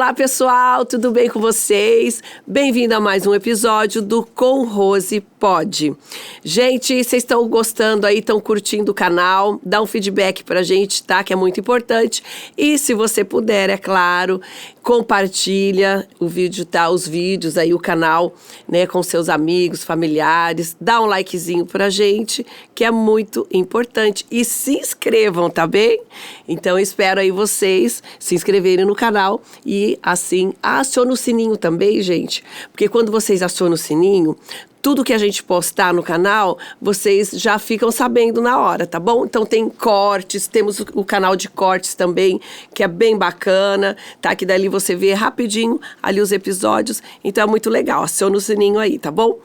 Olá, pessoal, tudo bem com vocês? Bem-vindo a mais um episódio do Com Rose Pode. Gente, vocês estão gostando aí, estão curtindo o canal? Dá um feedback pra gente, tá? Que é muito importante. E se você puder, é claro, compartilha o vídeo, tá? Os vídeos aí, o canal, né? Com seus amigos, familiares. Dá um likezinho pra gente, que é muito importante. E se inscrevam, tá bem? Então, espero aí vocês se inscreverem no canal e assim aciona o sininho também, gente, porque quando vocês acionam o sininho, tudo que a gente postar no canal, vocês já ficam sabendo na hora, tá bom? Então tem cortes, temos o canal de cortes também, que é bem bacana, tá? Que dali você vê rapidinho ali os episódios, então é muito legal, aciona o sininho aí, tá bom?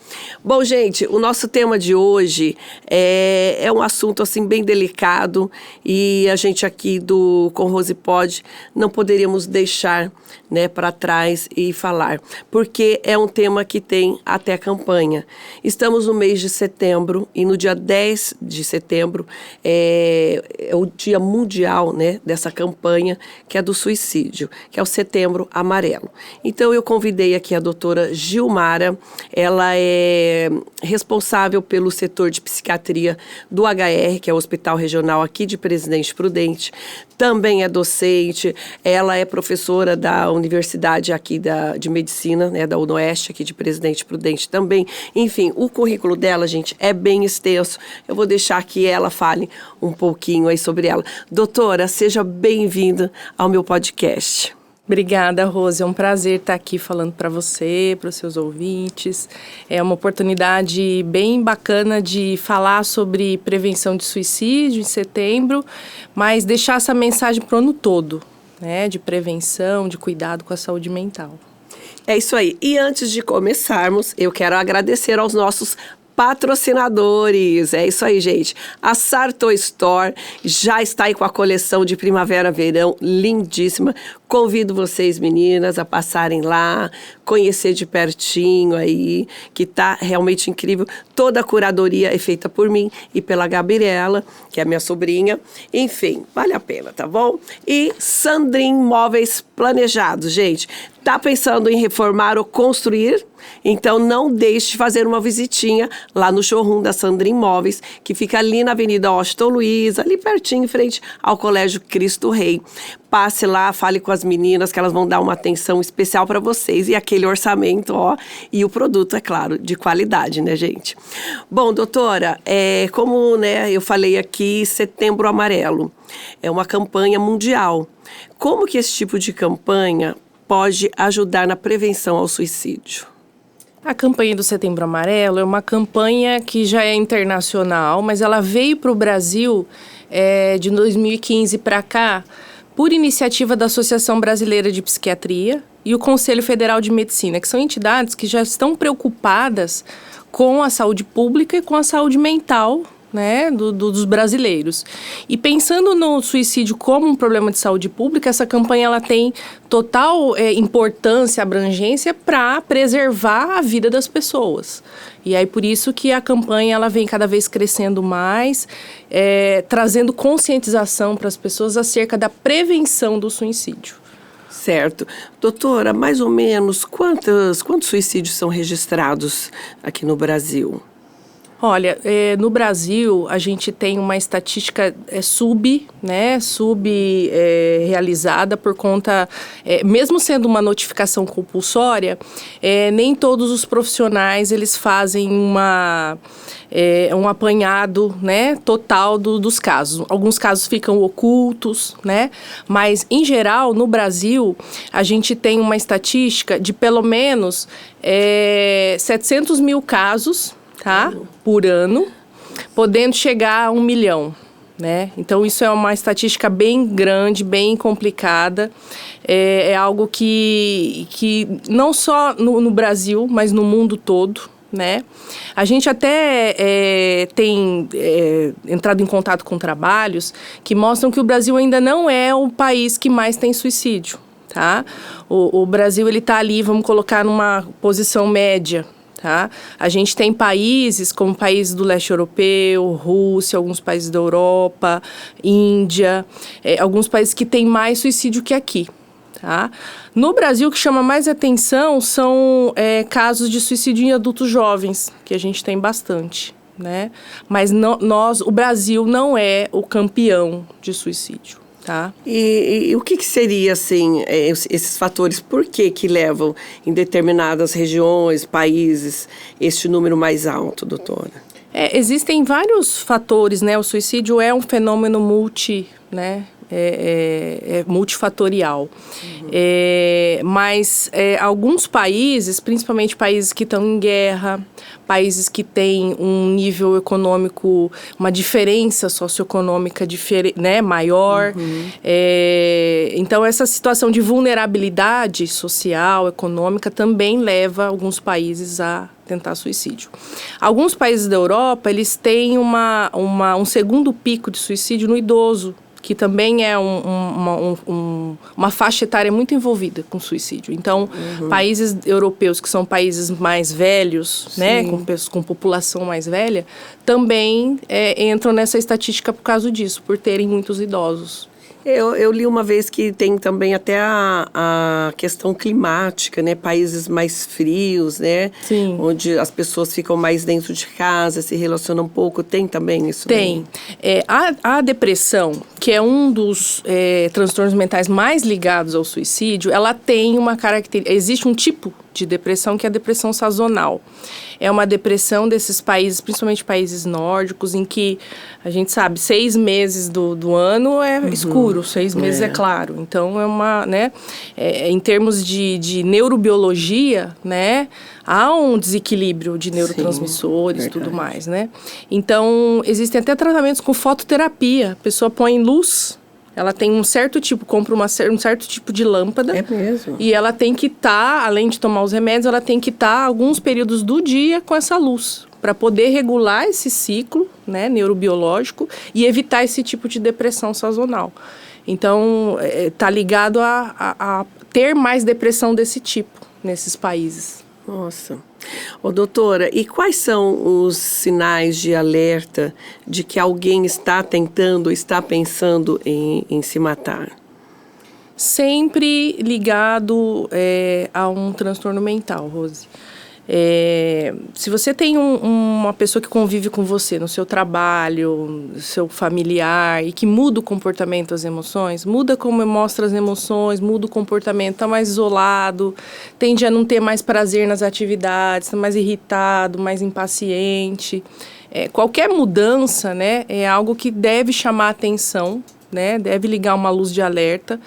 Bom, gente, o nosso tema de hoje é um assunto assim bem delicado e a gente aqui do Com Rose Pode não poderíamos deixar, né, para trás e falar, porque é um tema que tem até campanha. Estamos no mês de setembro e no dia 10 de setembro é o dia mundial, né, dessa campanha que é do suicídio, que é o Setembro Amarelo. Então eu convidei aqui a doutora Gilmara, ela é responsável pelo setor de psiquiatria do HR, que é o Hospital Regional aqui de Presidente Prudente, também é docente, ela é professora da Universidade aqui de Medicina, né, da UNOeste aqui de Presidente Prudente também. Enfim, o currículo dela, gente, é bem extenso. Eu vou deixar que ela fale um pouquinho aí sobre ela. Doutora, seja bem-vinda ao meu podcast. Obrigada, Rose. É um prazer estar aqui falando para você, para os seus ouvintes. É uma oportunidade bem bacana de falar sobre prevenção de suicídio em setembro, mas deixar essa mensagem para o ano todo, né, de prevenção, de cuidado com a saúde mental. É isso aí. E antes de começarmos, eu quero agradecer aos nossos patrocinadores. É isso aí, gente. A Sarto Store já está aí com a coleção de primavera-verão lindíssima. Convido vocês, meninas, a passarem lá, conhecer de pertinho aí, que tá realmente incrível. Toda a curadoria é feita por mim e pela Gabriela, que é minha sobrinha. Enfim, vale a pena, tá bom? E Sandrin Móveis Planejados, gente. Tá pensando em reformar ou construir? Então não deixe de fazer uma visitinha lá no showroom da Sandrin Móveis, que fica ali na Avenida Washington Luiz, ali pertinho, em frente ao Colégio Cristo Rei. Passe lá, fale com as meninas, que elas vão dar uma atenção especial para vocês. E aquele orçamento, ó, e o produto, é claro, de qualidade, né, gente? Bom, doutora, como, né, eu falei aqui, Setembro Amarelo é uma campanha mundial. Como que esse tipo de campanha pode ajudar na prevenção ao suicídio? A campanha do Setembro Amarelo é uma campanha que já é internacional, mas ela veio para o Brasil de 2015 para cá por iniciativa da Associação Brasileira de Psiquiatria e o Conselho Federal de Medicina, que são entidades que já estão preocupadas com a saúde pública e com a saúde mental, né, dos brasileiros. E pensando no suicídio como um problema de saúde pública, essa campanha ela tem total importância, abrangência para preservar a vida das pessoas. E aí por isso que a campanha ela vem cada vez crescendo mais, trazendo conscientização para as pessoas acerca da prevenção do suicídio. Certo. Doutora, mais ou menos quantos suicídios são registrados aqui no Brasil? Olha, no Brasil a gente tem uma estatística realizada por conta, mesmo sendo uma notificação compulsória, nem todos os profissionais eles fazem um apanhado, né, total dos casos. Alguns casos ficam ocultos, né, mas em geral no Brasil a gente tem uma estatística de pelo menos 700 mil casos, tá? Por ano, podendo chegar a 1 milhão, né? Então, isso é uma estatística bem grande, bem complicada. É algo que não só no Brasil, mas no mundo todo, né? A gente até tem entrado em contato com trabalhos que mostram que o Brasil ainda não é o país que mais tem suicídio, tá? O Brasil, ele tá ali, vamos colocar numa posição média, tá? A gente tem países como países do leste europeu, Rússia, alguns países da Europa, Índia, alguns países que têm mais suicídio que aqui, Tá? No Brasil, o que chama mais atenção são casos de suicídio em adultos jovens, que a gente tem bastante, né? Mas o Brasil não é o campeão de suicídio, tá? E o que seria, assim, esses fatores? Por que levam em determinadas regiões, países, este número mais alto, doutora? Existem vários fatores, né? O suicídio é um fenômeno multifatorial. Mas alguns países, principalmente países que estão em guerra, países que têm um nível econômico, uma diferença socioeconômica maior. Então, essa situação de vulnerabilidade social, econômica, também leva alguns países a tentar suicídio. Alguns países da Europa, eles têm um segundo pico de suicídio no idoso, que também é uma faixa etária muito envolvida com suicídio. Então, países europeus que são países mais velhos, né, com população mais velha, também entram nessa estatística por causa disso, por terem muitos idosos. Eu li uma vez que tem também até a questão climática, né? Países mais frios, né? Sim. Onde as pessoas ficam mais dentro de casa, se relacionam um pouco. Tem também isso? Tem. A depressão, que é um dos transtornos mentais mais ligados ao suicídio, ela tem uma característica... Existe um tipo de depressão que é a depressão sazonal. É uma depressão desses países, principalmente países nórdicos, em que a gente sabe, 6 meses do ano é escuro, 6 meses é claro. Então, em termos de neurobiologia, né, há um desequilíbrio de neurotransmissores e tudo mais, né? Então, existem até tratamentos com fototerapia. A pessoa põe luz. Ela tem um certo tipo, compra um certo tipo de lâmpada. É mesmo? E ela tem que estar, além de tomar os remédios, ela tem que estar alguns períodos do dia com essa luz, para poder regular esse ciclo, né, neurobiológico e evitar esse tipo de depressão sazonal. Então, está ligado a ter mais depressão desse tipo nesses países. Nossa. Doutora, e quais são os sinais de alerta de que alguém está tentando, está pensando em se matar? Sempre ligado a um transtorno mental, Rose. Se você tem uma pessoa que convive com você no seu trabalho, seu familiar, e que muda o comportamento, as emoções, muda como mostra as emoções, muda o comportamento, está mais isolado, tende a não ter mais prazer nas atividades, está mais irritado, mais impaciente. Qualquer mudança, né, é algo que deve chamar a atenção, né, deve ligar uma luz de alerta,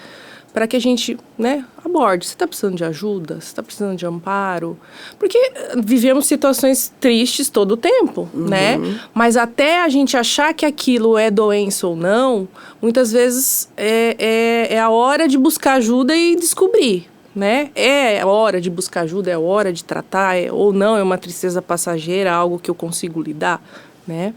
para que a gente, né, aborde. Você está precisando de ajuda? Você está precisando de amparo? Porque vivemos situações tristes todo o tempo, né? Mas até a gente achar que aquilo é doença ou não, muitas vezes é a hora de buscar ajuda e descobrir, né? É a hora de buscar ajuda, é a hora de tratar, ou não, é uma tristeza passageira, algo que eu consigo lidar, né?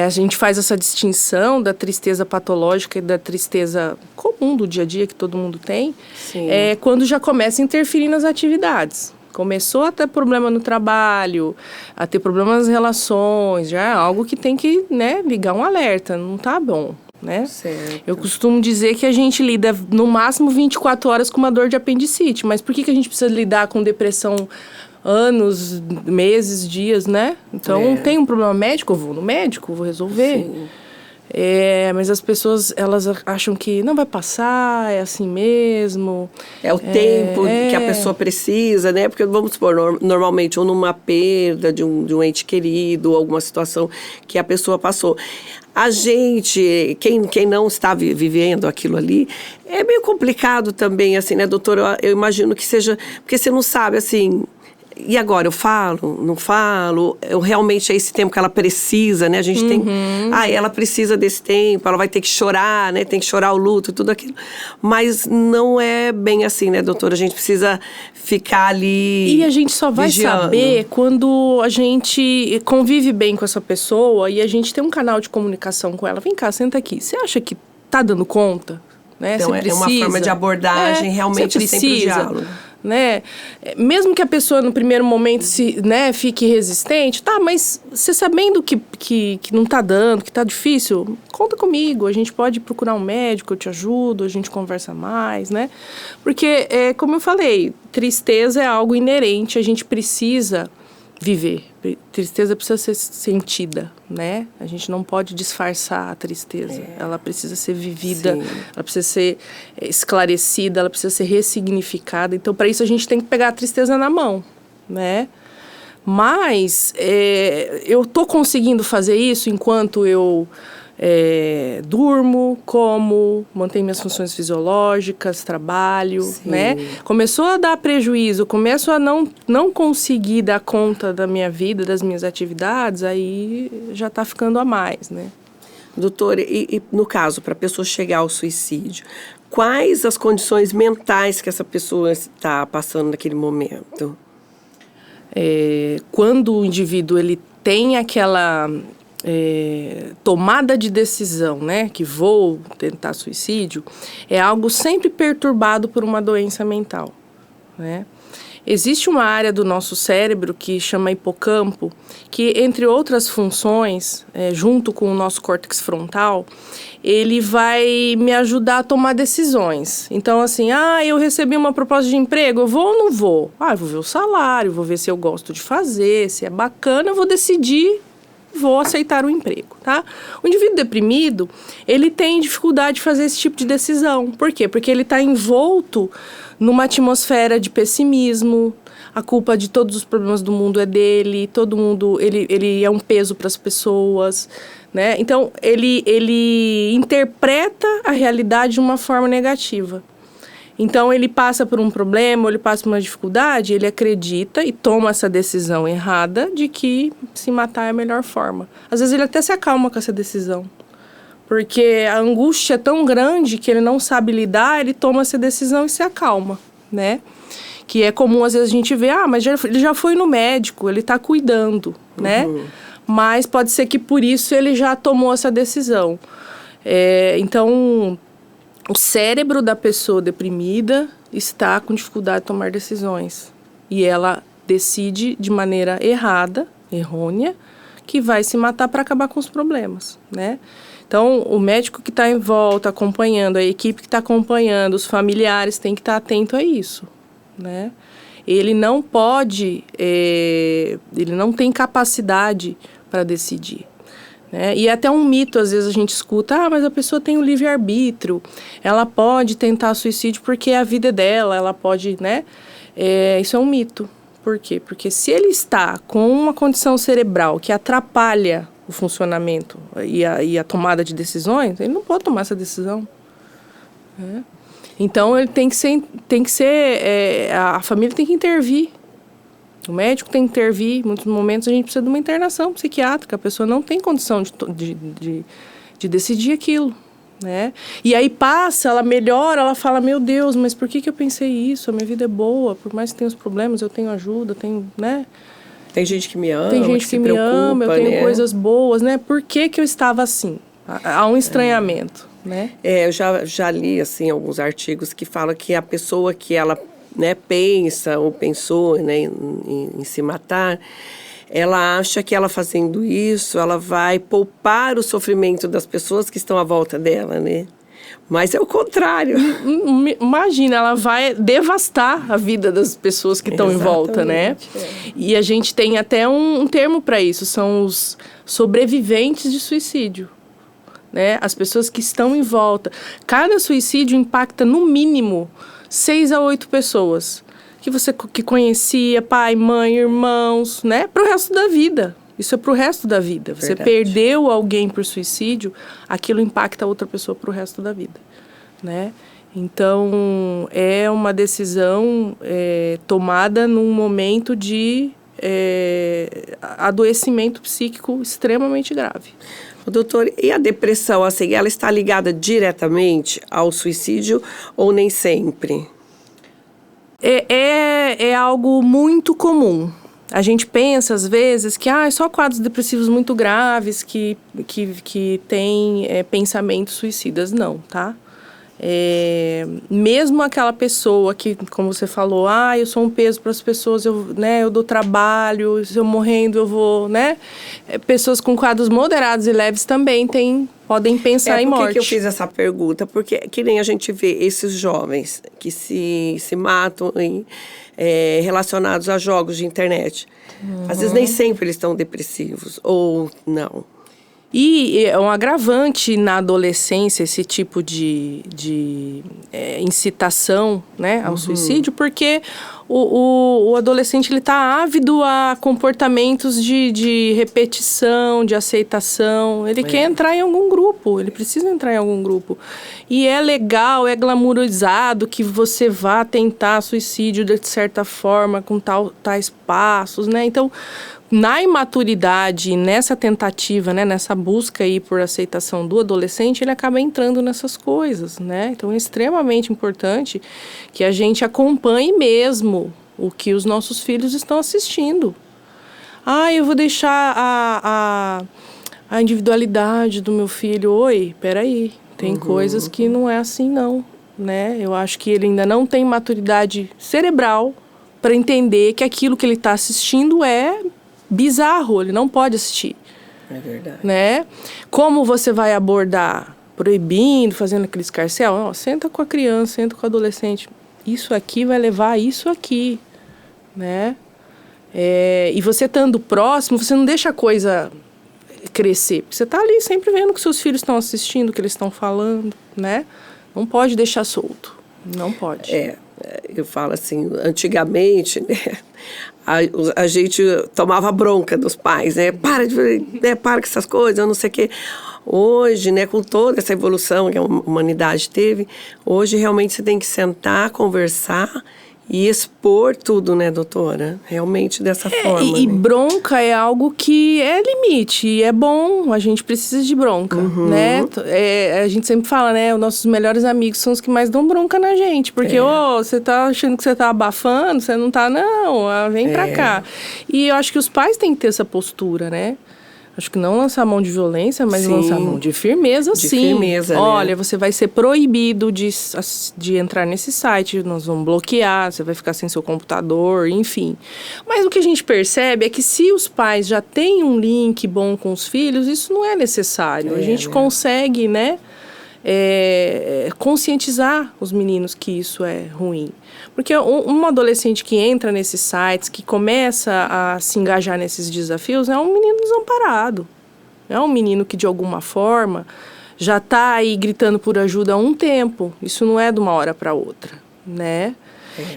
A gente faz essa distinção da tristeza patológica e da tristeza comum do dia a dia que todo mundo tem, quando já começa a interferir nas atividades. Começou a ter problema no trabalho, a ter problema nas relações, já é algo que tem que, né, ligar um alerta, não tá bom, né? Certo. Eu costumo dizer que a gente lida no máximo 24 horas com uma dor de apendicite, mas por que a gente precisa lidar com depressão anos, meses, dias, né? Então, tem um problema médico, eu vou no médico, vou resolver. Sim. Mas as pessoas, elas acham que não vai passar, é assim mesmo. É o tempo que a pessoa precisa, né? Porque, vamos supor, normalmente, ou numa perda de um ente querido, ou alguma situação que a pessoa passou. A gente, quem não está vivendo aquilo ali, é meio complicado também, assim, né, doutora? Eu imagino que seja... Porque você não sabe, assim... E agora, eu falo, não falo? Realmente é esse tempo que ela precisa, né? A gente tem... ela precisa desse tempo, ela vai ter que chorar, né? Tem que chorar o luto, tudo aquilo. Mas não é bem assim, né, doutora? A gente precisa ficar ali... E a gente só vai saber quando a gente convive bem com essa pessoa e a gente tem um canal de comunicação com ela. Vem cá, senta aqui. Você acha que tá dando conta? Né? Então, é uma forma de abordagem, realmente é sempre o diálogo. né? Mesmo que a pessoa no primeiro momento fique resistente, tá, mas você sabendo que não tá dando, que tá difícil, conta comigo, a gente pode procurar um médico, eu te ajudo, a gente conversa mais, né? Porque, como eu falei, tristeza é algo inerente, a gente precisa viver. Tristeza precisa ser sentida, né? A gente não pode disfarçar a tristeza. Ela precisa ser vivida, sim, ela precisa ser esclarecida, ela precisa ser ressignificada. Então, para isso, a gente tem que pegar a tristeza na mão, né? Mas eu tô conseguindo fazer isso enquanto eu durmo, como, mantenho minhas funções fisiológicas, trabalho, sim, né? Começou a dar prejuízo, começo a não conseguir dar conta da minha vida, das minhas atividades, aí já está ficando a mais, né? Doutora, e no caso, para a pessoa chegar ao suicídio, quais as condições mentais que essa pessoa está passando naquele momento? Quando o indivíduo ele tem aquela tomada de decisão, né, que vou tentar suicídio, é algo sempre perturbado por uma doença mental, né? Existe uma área do nosso cérebro que chama hipocampo, que, entre outras funções, junto com o nosso córtex frontal, ele vai me ajudar a tomar decisões. Então, assim, eu recebi uma proposta de emprego, eu vou ou não vou? Eu vou ver o salário, vou ver se eu gosto de fazer, se é bacana, eu vou decidir, vou aceitar o emprego, tá? O indivíduo deprimido, ele tem dificuldade de fazer esse tipo de decisão. Por quê? Porque ele está envolto numa atmosfera de pessimismo, a culpa de todos os problemas do mundo é dele, todo mundo, ele é um peso para as pessoas, né? Então, ele interpreta a realidade de uma forma negativa. Então, ele passa por um problema, ou ele passa por uma dificuldade, ele acredita e toma essa decisão errada de que se matar é a melhor forma. Às vezes, ele até se acalma com essa decisão. Porque a angústia é tão grande que ele não sabe lidar, ele toma essa decisão e se acalma, né? Que é comum, às vezes, a gente ver, mas ele já foi no médico, ele está cuidando, né? Mas pode ser que por isso ele já tomou essa decisão. Então, o cérebro da pessoa deprimida está com dificuldade de tomar decisões. E ela decide de maneira errônea, que vai se matar para acabar com os problemas, né? Então, o médico que está em volta, acompanhando, a equipe que está acompanhando, os familiares têm que estar atento a isso, né? Ele não pode, ele não tem capacidade para decidir, né? E é até um mito, às vezes a gente escuta, mas a pessoa tem o livre-arbítrio, ela pode tentar suicídio porque a vida é dela, ela pode, né? Isso é um mito. Por quê? Porque se ele está com uma condição cerebral que atrapalha o funcionamento e a tomada de decisões, ele não pode tomar essa decisão, né? Então, ele tem que ser a família tem que intervir, o médico tem que intervir. Em muitos momentos a gente precisa de uma internação psiquiátrica, a pessoa não tem condição de decidir aquilo, né? E aí passa, ela melhora, ela fala, meu Deus, mas por que eu pensei isso? A minha vida é boa, por mais que tenha os problemas, eu tenho ajuda, tenho, né? Tem gente que me ama, tem gente que me ama, eu tenho coisas boas, né? Por que eu estava assim? Há um estranhamento, né? Eu já li, assim, alguns artigos que falam que a pessoa que ela, né, pensa ou pensou, né, em se matar, ela acha que ela fazendo isso, ela vai poupar o sofrimento das pessoas que estão à volta dela, né? Mas é o contrário. Imagina, ela vai devastar a vida das pessoas que estão em volta, né? E a gente tem até um termo para isso, são os sobreviventes de suicídio, né? As pessoas que estão em volta. Cada suicídio impacta, no mínimo, 6 a 8 pessoas que você conhecia, pai, mãe, irmãos, né? Para o resto da vida. Isso é para o resto da vida. Você perdeu alguém por suicídio, aquilo impacta a outra pessoa para o resto da vida, né? Então, é uma decisão tomada num momento de adoecimento psíquico extremamente grave. Doutor, e a depressão, assim, ela está ligada diretamente ao suicídio ou nem sempre? É algo muito comum. A gente pensa, às vezes, que só quadros depressivos muito graves que têm pensamentos suicidas. Não, tá? mesmo aquela pessoa que, como você falou, eu sou um peso para as pessoas, eu dou trabalho, se eu morrendo eu vou, né? Pessoas com quadros moderados e leves também podem pensar em morte. Por que eu fiz essa pergunta? Porque que nem a gente vê esses jovens que se matam relacionados a jogos de internet. Às vezes nem sempre eles estão depressivos, ou não. E é um agravante na adolescência esse tipo de incitação, né, ao suicídio, porque o adolescente ele está ávido a comportamentos de repetição, de aceitação. Ele quer entrar em algum grupo, ele precisa entrar em algum grupo. E é legal, é glamourizado que você vá tentar suicídio de certa forma, com tais passos, né? Então, na imaturidade, nessa tentativa, né, nessa busca aí por aceitação do adolescente, ele acaba entrando nessas coisas, né? Então é extremamente importante que a gente acompanhe mesmo o que os nossos filhos estão assistindo. Eu vou deixar a individualidade do meu filho. Oi, peraí, tem coisas que não é assim não, né? Eu acho que ele ainda não tem maturidade cerebral para entender que aquilo que ele está assistindo é bizarro, ele não pode assistir. É verdade. Né? Como você vai abordar? Proibindo, fazendo aquele escarcéu? Senta com a criança, senta com o adolescente. Isso aqui vai levar a isso aqui. Né? E você estando próximo, você não deixa a coisa crescer. Porque você está ali sempre vendo o que seus filhos estão assistindo, o que eles estão falando. Né? Não pode deixar solto. Não pode. Eu falo assim, antigamente, né, a gente tomava bronca dos pais, né? Para com essas coisas, eu não sei o quê. Hoje, né, com toda essa evolução que a humanidade teve, hoje realmente você tem que sentar, conversar e expor tudo, né, doutora? Realmente dessa forma. E né? Bronca é algo que é limite, e é bom, a gente precisa de bronca, né? A gente sempre fala, né, os nossos melhores amigos são os que mais dão bronca na gente, porque, você tá achando que você tá abafando, você não tá, não, vem pra cá. E eu acho que os pais têm que ter essa postura, né? Acho que não lançar mão de violência, mas lançar mão de firmeza, sim. De firmeza, Olha, né? Você vai ser proibido de entrar nesse site, nós vamos bloquear, você vai ficar sem seu computador, enfim. Mas o que a gente percebe é que se os pais já têm um link bom com os filhos, isso não é necessário. A gente consegue, né, conscientizar os meninos que isso é ruim. Porque um adolescente que entra nesses sites, que começa a se engajar nesses desafios, é um menino desamparado. É um menino que, de alguma forma, já está aí gritando por ajuda há um tempo. Isso não é de uma hora para outra, né?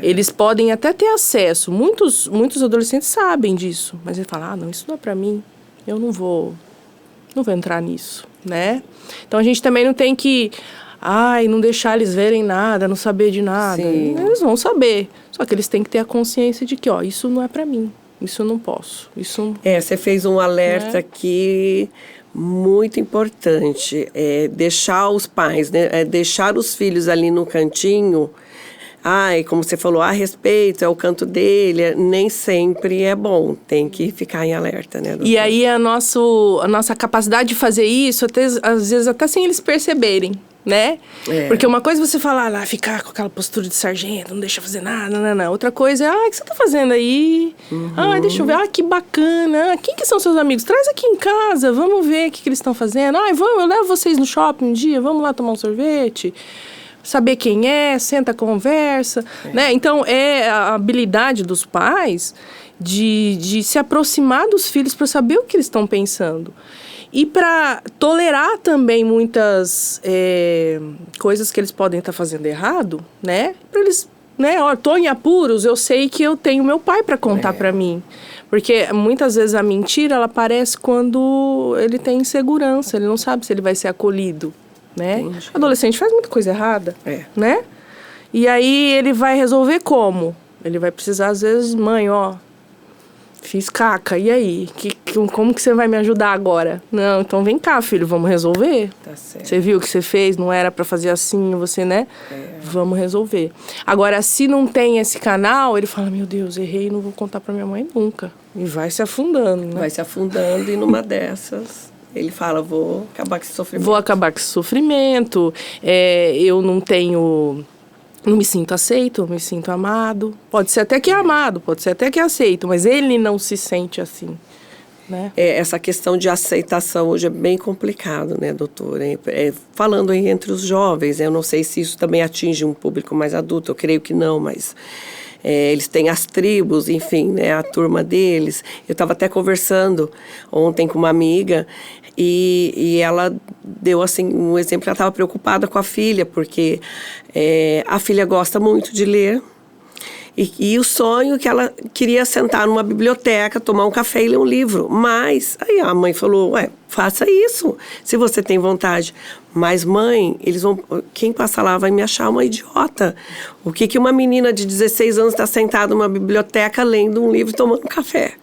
Eles podem até ter acesso. Muitos adolescentes sabem disso. Mas ele fala, não, isso não é para mim. Eu não vou entrar nisso, né? Então, a gente também não tem que... não deixar eles verem nada, não saber de nada. Sim. Eles vão saber. Só que eles têm que ter a consciência de que, isso não é pra mim. Isso eu não posso. Isso... Você fez um alerta aqui muito importante. Deixar os pais, né? Deixar os filhos ali no cantinho. Como você falou, a respeito, é o canto dele. Nem sempre é bom. Tem que ficar em alerta, né, doutora? E aí a nossa capacidade de fazer isso, às vezes até sem eles perceberem. Né? Porque uma coisa é você falar ficar com aquela postura de sargento, não deixa fazer nada, não. Outra coisa é, o que você tá fazendo aí? Deixa eu ver, que bacana. Quem que são seus amigos? Traz aqui em casa, vamos ver o que eles estão fazendo. Eu levo vocês no shopping um dia, vamos lá tomar um sorvete. Saber quem senta, conversa, né? Então, é a habilidade dos pais de se aproximar dos filhos para saber o que eles estão pensando. E para tolerar também muitas coisas que eles podem estar fazendo errado, né? Para eles, né? Tô em apuros, eu sei que eu tenho meu pai para contar para mim. Porque muitas vezes a mentira, ela aparece quando ele tem insegurança, ele não sabe se ele vai ser acolhido, né? O adolescente faz muita coisa errada, né? E aí ele vai resolver como? Ele vai precisar, às vezes, mãe, fiz caca, e aí? Como que você vai me ajudar agora? Não, então vem cá, filho, vamos resolver. Tá certo. Você viu o que você fez? Não era pra fazer assim, você, né? Vamos resolver. Agora, se não tem esse canal, ele fala, meu Deus, errei, não vou contar pra minha mãe nunca. E vai se afundando, né? Vai se afundando e numa dessas Ele fala, vou acabar com esse sofrimento. Vou acabar com esse sofrimento, eu não me sinto aceito, não me sinto amado. Pode ser até que é amado, pode ser até que é aceito, mas ele não se sente assim, né? Essa questão de aceitação hoje é bem complicado, né, doutora? Falando aí entre os jovens, eu não sei se isso também atinge um público mais adulto, eu creio que não, mas... eles têm as tribos, enfim, né, a turma deles. Eu estava até conversando ontem com uma amiga e ela deu assim, um exemplo que ela estava preocupada com a filha, porque a filha gosta muito de ler e o sonho que ela queria sentar numa biblioteca, tomar um café e ler um livro. Mas aí a mãe falou, faça isso, se você tem vontade. Mas mãe, quem passa lá vai me achar uma idiota. O que uma menina de 16 anos está sentada numa biblioteca lendo um livro e tomando café?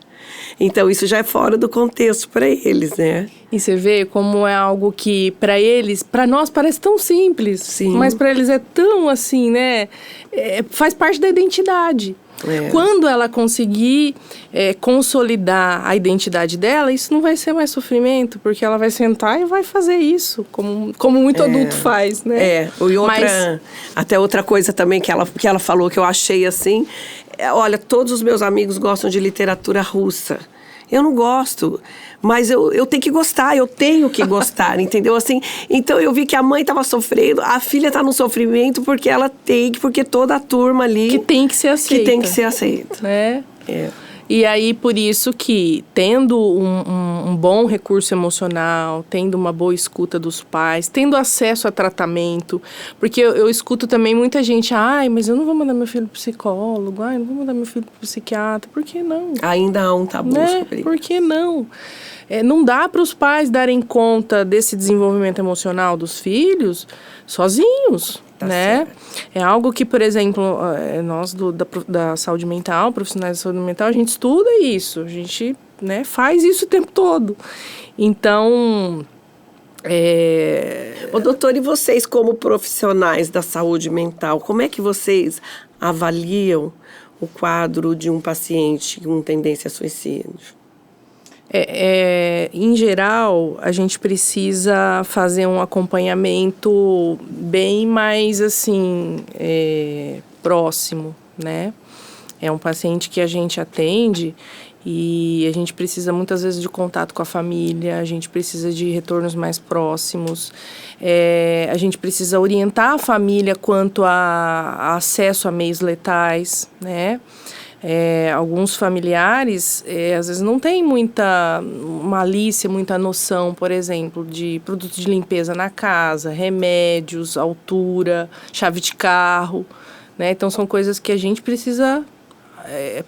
Então isso já é fora do contexto para eles, né? E você vê como é algo que para eles, para nós parece tão simples. Sim. Mas para eles é tão assim, né? Faz parte da identidade. Quando ela conseguir consolidar a identidade dela, isso não vai ser mais sofrimento, porque ela vai sentar e vai fazer isso, como muito adulto faz, né? E até outra coisa também que ela falou que eu achei assim, olha, todos os meus amigos gostam de literatura russa. Eu não gosto, mas eu tenho que gostar, eu tenho que gostar, entendeu? Assim, então eu vi que a mãe estava sofrendo, a filha está no sofrimento porque toda a turma ali... Que tem que ser aceita. Que tem que ser aceita. Né? E aí, por isso que, tendo um bom recurso emocional, tendo uma boa escuta dos pais, tendo acesso a tratamento, porque eu escuto também muita gente, mas eu não vou mandar meu filho pro psicólogo, não vou mandar meu filho pro psiquiatra, por que não? Ainda há um tabu sobre isso. Por que não? Não dá para os pais darem conta desse desenvolvimento emocional dos filhos sozinhos. Né? Certo. É algo que, por exemplo, nós da saúde mental, profissionais da saúde mental, a gente estuda isso, a gente, né, faz isso o tempo todo. Então, doutor, e vocês como profissionais da saúde mental, como é que vocês avaliam o quadro de um paciente com tendência a suicídio? Em geral, a gente precisa fazer um acompanhamento bem mais, assim, próximo, né? É um paciente que a gente atende e a gente precisa muitas vezes de contato com a família, a gente precisa de retornos mais próximos, a gente precisa orientar a família quanto a acesso a meios letais, né? Alguns familiares, às vezes, não têm muita malícia, muita noção, por exemplo, de produtos de limpeza na casa, remédios, altura, chave de carro, né? Então, são coisas que a gente precisa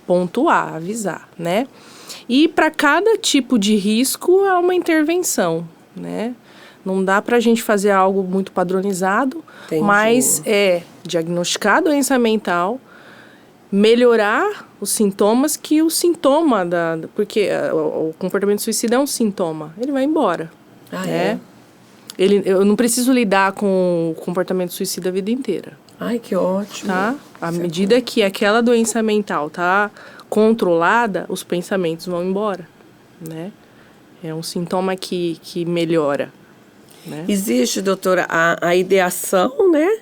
pontuar, avisar, né? E para cada tipo de risco, há uma intervenção, né? Não dá para a gente fazer algo muito padronizado, Entendi. Mas diagnosticar a doença mental, melhorar os sintomas, que o sintoma porque o comportamento suicida é um sintoma, ele vai embora. Né? Eu não preciso lidar com o comportamento suicida a vida inteira. Ai, que ótimo. Tá? À medida que aquela doença mental tá controlada, os pensamentos vão embora, né? É um sintoma que melhora, né? Existe, doutora, a ideação, né?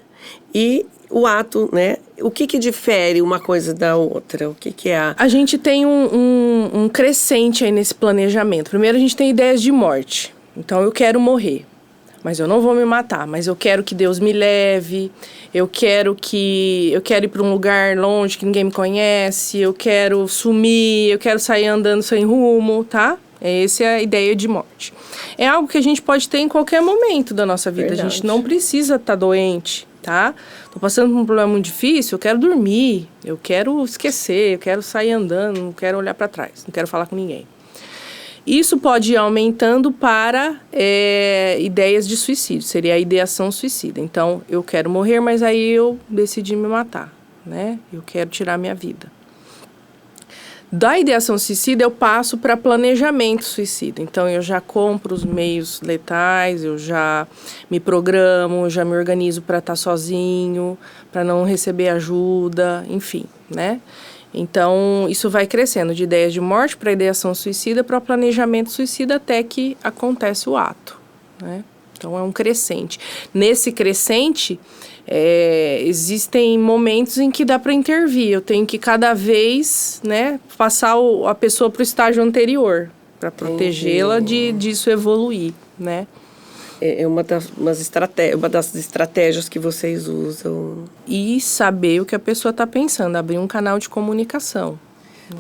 E o ato, né? O que difere uma coisa da outra? O que é A gente tem um crescente aí nesse planejamento. Primeiro, a gente tem ideias de morte. Então, eu quero morrer, mas eu não vou me matar. Mas eu quero que Deus me leve. Eu quero ir para um lugar longe que ninguém me conhece. Eu quero sumir. Eu quero sair andando sem rumo, tá? Essa é a ideia de morte. É algo que a gente pode ter em qualquer momento da nossa vida. Verdade. A gente não precisa estar doente, tá? Tô passando por um problema muito difícil, eu quero dormir, eu quero esquecer, eu quero sair andando, não quero olhar para trás, não quero falar com ninguém. Isso pode ir aumentando para ideias de suicídio, seria a ideação suicida. Então, eu quero morrer, mas aí eu decidi me matar, né? Eu quero tirar minha vida. Da ideação suicida, eu passo para planejamento suicida. Então, eu já compro os meios letais, eu já me programo, já me organizo para estar sozinho, para não receber ajuda, enfim, né? Então, isso vai crescendo de ideias de morte para ideação suicida, para planejamento suicida, até que acontece o ato, né? Então, é um crescente. Nesse crescente, existem momentos em que dá para intervir. Eu tenho que cada vez, né, passar a pessoa para o estágio anterior, para protegê-la disso evoluir, né? É uma das estratégias que vocês usam. E saber o que a pessoa está pensando, abrir um canal de comunicação.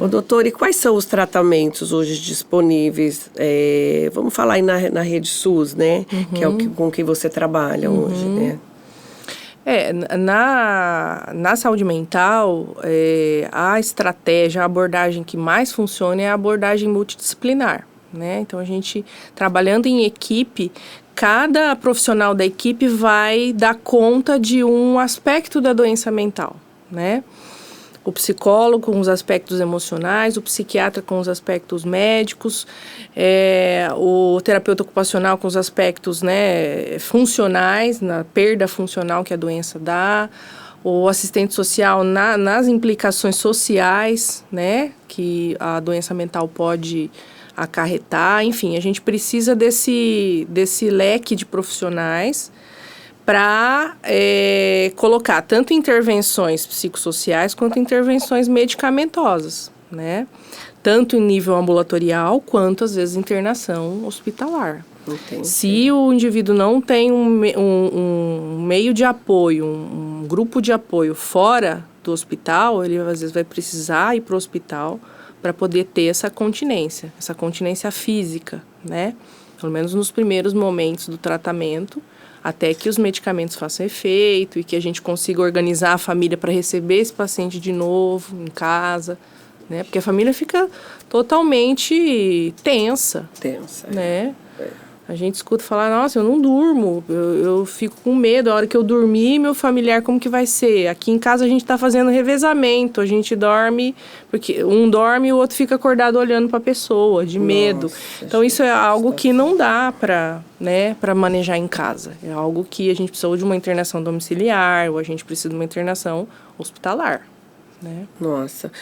Ô, doutor, e quais são os tratamentos hoje disponíveis? Vamos falar aí na rede SUS, né? Que é com que você trabalha hoje, né? Na saúde mental, a estratégia, a abordagem que mais funciona é a abordagem multidisciplinar, né? Então, a gente, trabalhando em equipe, cada profissional da equipe vai dar conta de um aspecto da doença mental, né? O psicólogo com os aspectos emocionais, o psiquiatra com os aspectos médicos, o terapeuta ocupacional com os aspectos, né, funcionais, na perda funcional que a doença dá, o assistente social nas implicações sociais, né, que a doença mental pode acarretar. Enfim, a gente precisa desse leque de profissionais para colocar tanto intervenções psicossociais quanto intervenções medicamentosas, né? Tanto em nível ambulatorial quanto, às vezes, internação hospitalar. Entendi. Se o indivíduo não tem um meio de apoio, um grupo de apoio fora do hospital, ele, às vezes, vai precisar ir para o hospital para poder ter essa continência física, né? Pelo menos nos primeiros momentos do tratamento, até que os medicamentos façam efeito e que a gente consiga organizar a família para receber esse paciente de novo em casa, né? Porque a família fica totalmente tensa, né? A gente escuta falar, nossa, eu não durmo, eu fico com medo, a hora que eu dormir, meu familiar, como que vai ser? Aqui em casa a gente está fazendo revezamento, a gente dorme, porque um dorme e o outro fica acordado olhando para a pessoa, de medo. Então isso é algo que não dá para manejar em casa. É algo que a gente precisa de uma internação domiciliar, ou a gente precisa de uma internação hospitalar, né? Nossa.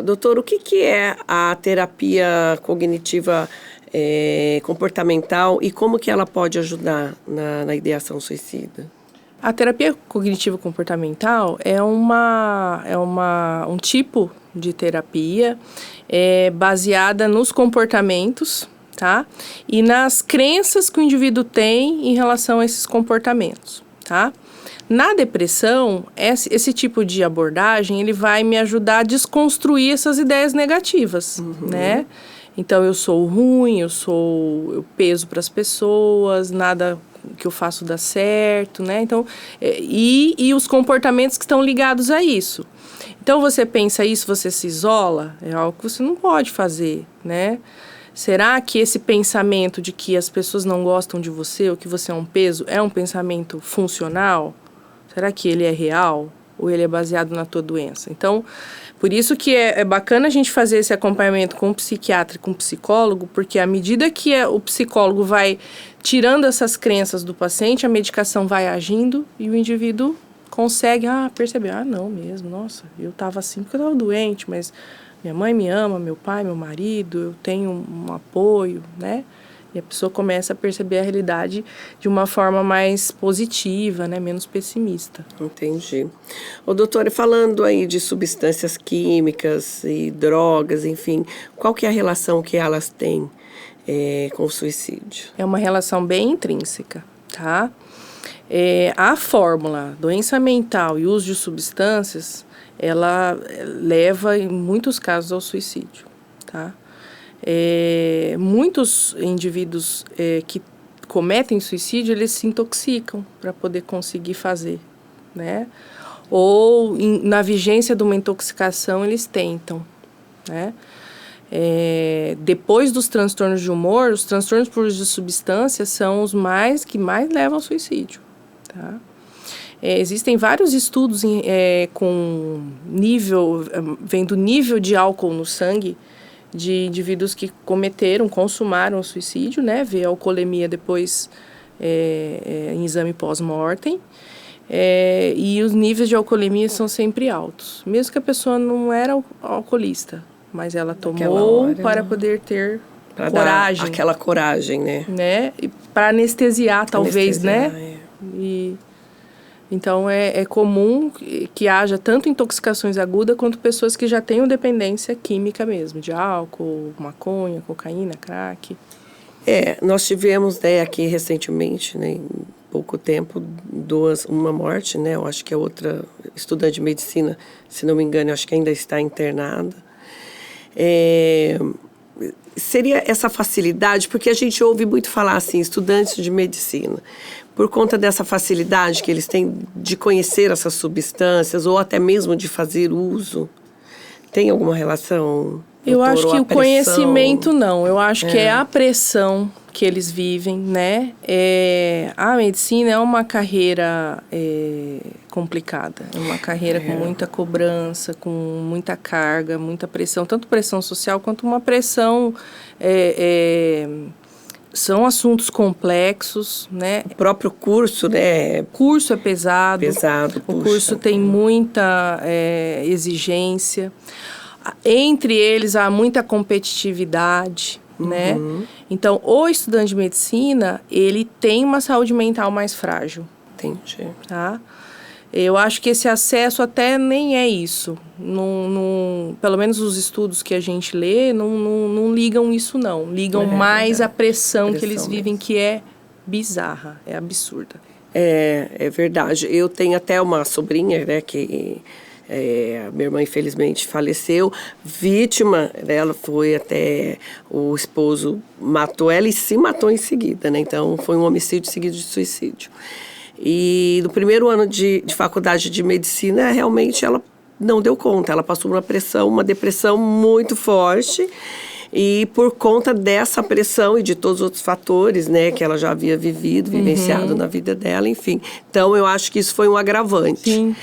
Doutor, o que é a terapia cognitiva comportamental e como que ela pode ajudar na ideação suicida? A terapia cognitivo comportamental é um tipo de terapia baseada nos comportamentos, tá? E nas crenças que o indivíduo tem em relação a esses comportamentos, tá? Na depressão, esse tipo de abordagem, ele vai me ajudar a desconstruir essas ideias negativas, né? Então, eu sou ruim, eu peso para as pessoas, nada que eu faço dá certo, né? Então, e os comportamentos que estão ligados a isso. Então, você pensa isso, você se isola, é algo que você não pode fazer, né? Será que esse pensamento de que as pessoas não gostam de você ou que você é um peso é um pensamento funcional? Será que ele é real ou ele é baseado na tua doença? Então, por isso que é bacana a gente fazer esse acompanhamento com o psiquiatra e com o psicólogo, porque à medida que o psicólogo vai tirando essas crenças do paciente, a medicação vai agindo e o indivíduo consegue perceber, não mesmo, nossa, eu estava assim porque eu estava doente, mas minha mãe me ama, meu pai, meu marido, eu tenho um apoio, né? E a pessoa começa a perceber a realidade de uma forma mais positiva, né? Menos pessimista. Entendi. Ô, doutora, falando aí de substâncias químicas e drogas, enfim, qual que é a relação que elas têm com o suicídio? É uma relação bem intrínseca, tá? A fórmula doença mental e uso de substâncias, ela leva, em muitos casos, ao suicídio, tá? Muitos indivíduos que cometem suicídio, eles se intoxicam para poder conseguir fazer, né? Ou na vigência de uma intoxicação, eles tentam, né? Depois dos transtornos de humor, os transtornos por uso de substâncias são os que mais levam ao suicídio, tá? Existem vários estudos com vendo nível de álcool no sangue de indivíduos que consumaram o suicídio, né? Ver a alcoolemia depois em exame pós-mortem. E os níveis de alcoolemia são sempre altos. Mesmo que a pessoa não era alcoolista, mas ela tomou para poder ter coragem. Aquela coragem, né? Para anestesiar, talvez, né? Então, é comum que haja tanto intoxicações agudas quanto pessoas que já tenham dependência química mesmo, de álcool, maconha, cocaína, crack. Nós tivemos, aqui recentemente, em pouco tempo, uma morte, eu acho que a outra estudante de medicina, se não me engano, acho que ainda está internada. Seria essa facilidade, porque a gente ouve muito falar assim, estudantes de medicina, por conta dessa facilidade que eles têm de conhecer essas substâncias ou até mesmo de fazer uso. Tem alguma relação? Eu acho que o conhecimento não, eu acho que é a pressão que eles vivem, né? A medicina é uma carreira complicada, é uma carreira com muita cobrança, com muita carga, muita pressão, tanto pressão social quanto uma pressão... São assuntos complexos, né? O próprio curso, né? O curso é pesado. O curso tem muita exigência. Entre eles há muita competitividade, né? Então, o estudante de medicina, ele tem uma saúde mental mais frágil. Entendi. Tá? Eu acho que esse acesso até nem é isso. Pelo menos os estudos que a gente lê não ligam isso, não. Ligam mais a pressão que eles vivem, que é bizarra, é absurda. É verdade. Eu tenho até uma sobrinha, né, que... minha irmã, infelizmente, faleceu. Vítima, ela foi até... O esposo matou ela e se matou em seguida, né? Então, foi um homicídio seguido de suicídio. E no primeiro ano de faculdade de medicina, realmente ela não deu conta. Ela passou uma depressão muito forte. E por conta dessa pressão e de todos os outros fatores, né, que ela já havia vivenciado na vida dela, enfim. Então, eu acho que isso foi um agravante. Sim.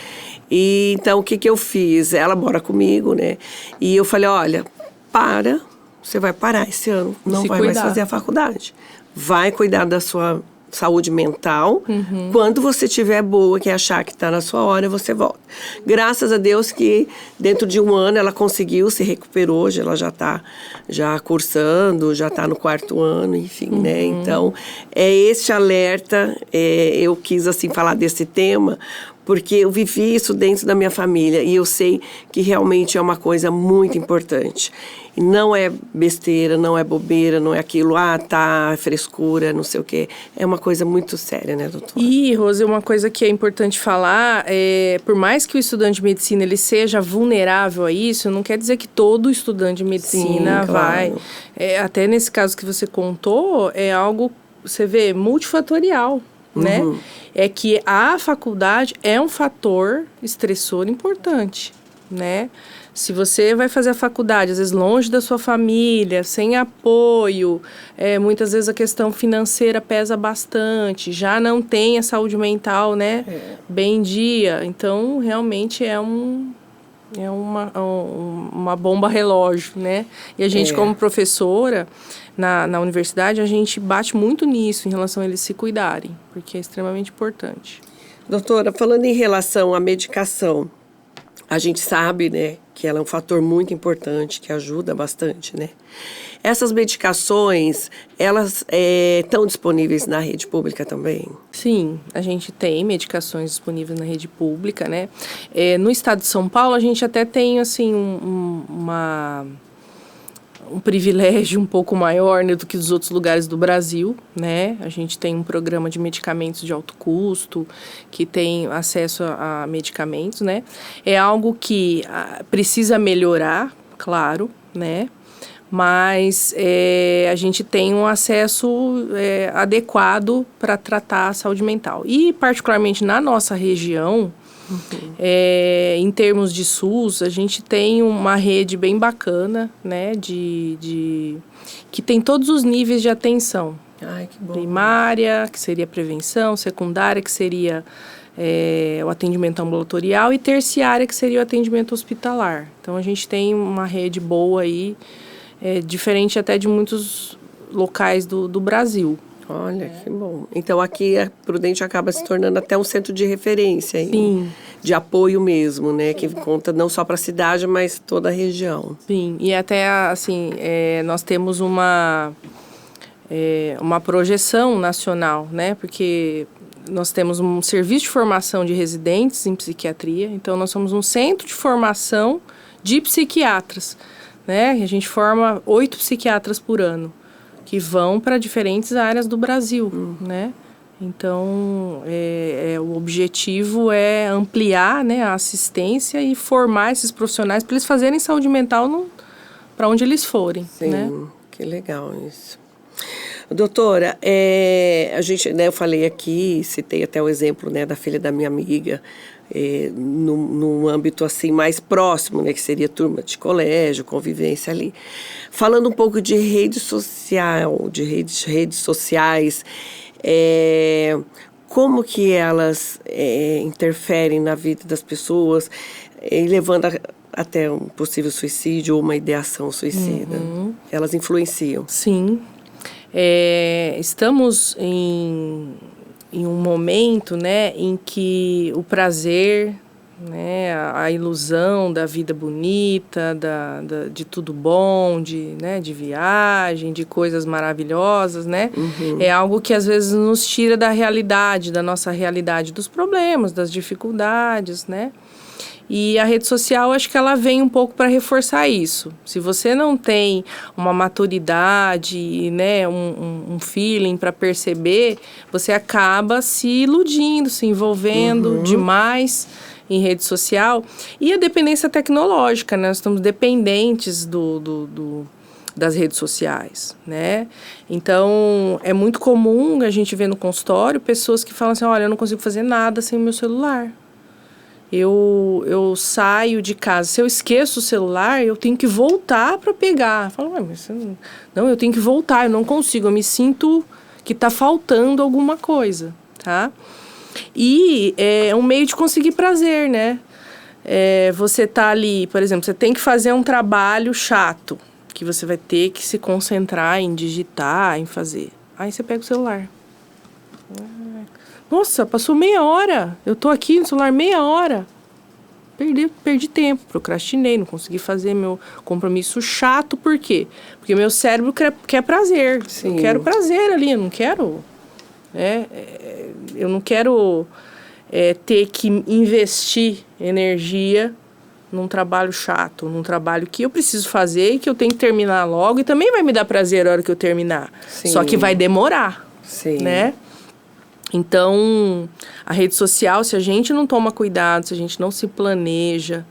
E então, o que eu fiz? Ela mora comigo, né? E eu falei, olha, você vai parar esse ano. Não vai mais fazer a faculdade. Vai cuidar da sua saúde mental. Quando você estiver boa, que achar que está na sua hora, você volta. Graças a Deus que dentro de um ano ela conseguiu, se recuperou. Hoje ela já está cursando, já está no 4º ano, enfim, né? Então, esse alerta, eu quis assim falar desse tema, porque eu vivi isso dentro da minha família e eu sei que realmente é uma coisa muito importante. E não é besteira, não é bobeira, não é aquilo, tá, frescura, não sei o quê. É uma coisa muito séria, né, doutora? E, Rose, uma coisa que é importante falar, por mais que o estudante de medicina ele seja vulnerável a isso, não quer dizer que todo estudante de medicina vai. Até nesse caso que você contou, é algo, você vê, multifatorial, né? É que a faculdade é um fator estressor importante, né? Se você vai fazer a faculdade, às vezes longe da sua família, sem apoio, muitas vezes a questão financeira pesa bastante, já não tem a saúde mental, né, bem em dia. Então, realmente é uma bomba relógio, né? E a gente, como professora, na universidade, a gente bate muito nisso, em relação a eles se cuidarem, porque é extremamente importante. Doutora, falando em relação à medicação, a gente sabe, né, que ela é um fator muito importante, que ajuda bastante, né? Essas medicações, elas estão disponíveis na rede pública também? Sim, a gente tem medicações disponíveis na rede pública, né? No estado de São Paulo, a gente até tem, assim, um privilégio um pouco maior, né, do que dos outros lugares do Brasil, né? A gente tem um programa de medicamentos de alto custo, que tem acesso a medicamentos, né? É algo que precisa melhorar, claro, né? Mas a gente tem um acesso adequado para tratar a saúde mental. E, particularmente na nossa região, em termos de SUS, a gente tem uma rede bem bacana, né, que tem todos os níveis de atenção. Ai, que bom. Primária, que seria prevenção, secundária, que seria o atendimento ambulatorial, e terciária, que seria o atendimento hospitalar. Então, a gente tem uma rede boa aí, diferente até de muitos locais do Brasil. Olha, que bom. Então, aqui a Prudente acaba se tornando até um centro de referência. Sim. De apoio mesmo, né? Que conta não só para a cidade, mas toda a região. Sim, e até, assim, nós temos uma projeção nacional, né? Porque nós temos um serviço de formação de residentes em psiquiatria, então nós somos um centro de formação de psiquiatras, né? A gente forma 8 psiquiatras por ano, que vão para diferentes áreas do Brasil, né? Então, o objetivo é ampliar, né, a assistência e formar esses profissionais para eles fazerem saúde mental para onde eles forem. Sim, né? Que legal isso. Doutora, a gente, né, eu falei aqui, citei até o exemplo, né, da filha da minha amiga, num âmbito assim mais próximo, né, que seria turma de colégio, convivência ali. Falando um pouco de rede social, de redes sociais, como que elas interferem na vida das pessoas, levando até um possível suicídio ou uma ideação suicida. Elas influenciam. Sim. Estamos em um momento, né, em que o prazer, né, a ilusão da vida bonita, de tudo bom, de viagem, de coisas maravilhosas, né, é algo que às vezes nos tira da realidade, da nossa realidade, dos problemas, das dificuldades, né. E a rede social, acho que ela vem um pouco para reforçar isso. Se você não tem uma maturidade, né, um feeling para perceber, você acaba se iludindo, se envolvendo demais em rede social. E a dependência tecnológica, né? Nós estamos dependentes das redes sociais, né? Então, é muito comum a gente ver no consultório pessoas que falam assim, olha, eu não consigo fazer nada sem o meu celular. Eu saio de casa, se eu esqueço o celular, eu tenho que voltar para pegar. Eu falo, mas não, eu tenho que voltar, eu não consigo, eu me sinto que está faltando alguma coisa, tá? E é um meio de conseguir prazer, né? Você tá ali, por exemplo, você tem que fazer um trabalho chato, que você vai ter que se concentrar em digitar, em fazer. Aí você pega o celular. Nossa, passou meia hora. Eu tô aqui no celular meia hora. Perdi tempo, procrastinei, não consegui fazer meu compromisso chato. Por quê? Porque meu cérebro quer prazer. Sim. Eu quero prazer ali, eu não quero... eu não quero ter que investir energia num trabalho chato, num trabalho que eu preciso fazer e que eu tenho que terminar logo. E também vai me dar prazer a hora que eu terminar. Sim. Só que vai demorar, Sim. né? Então, a rede social, se a gente não toma cuidado, se a gente não se planeja,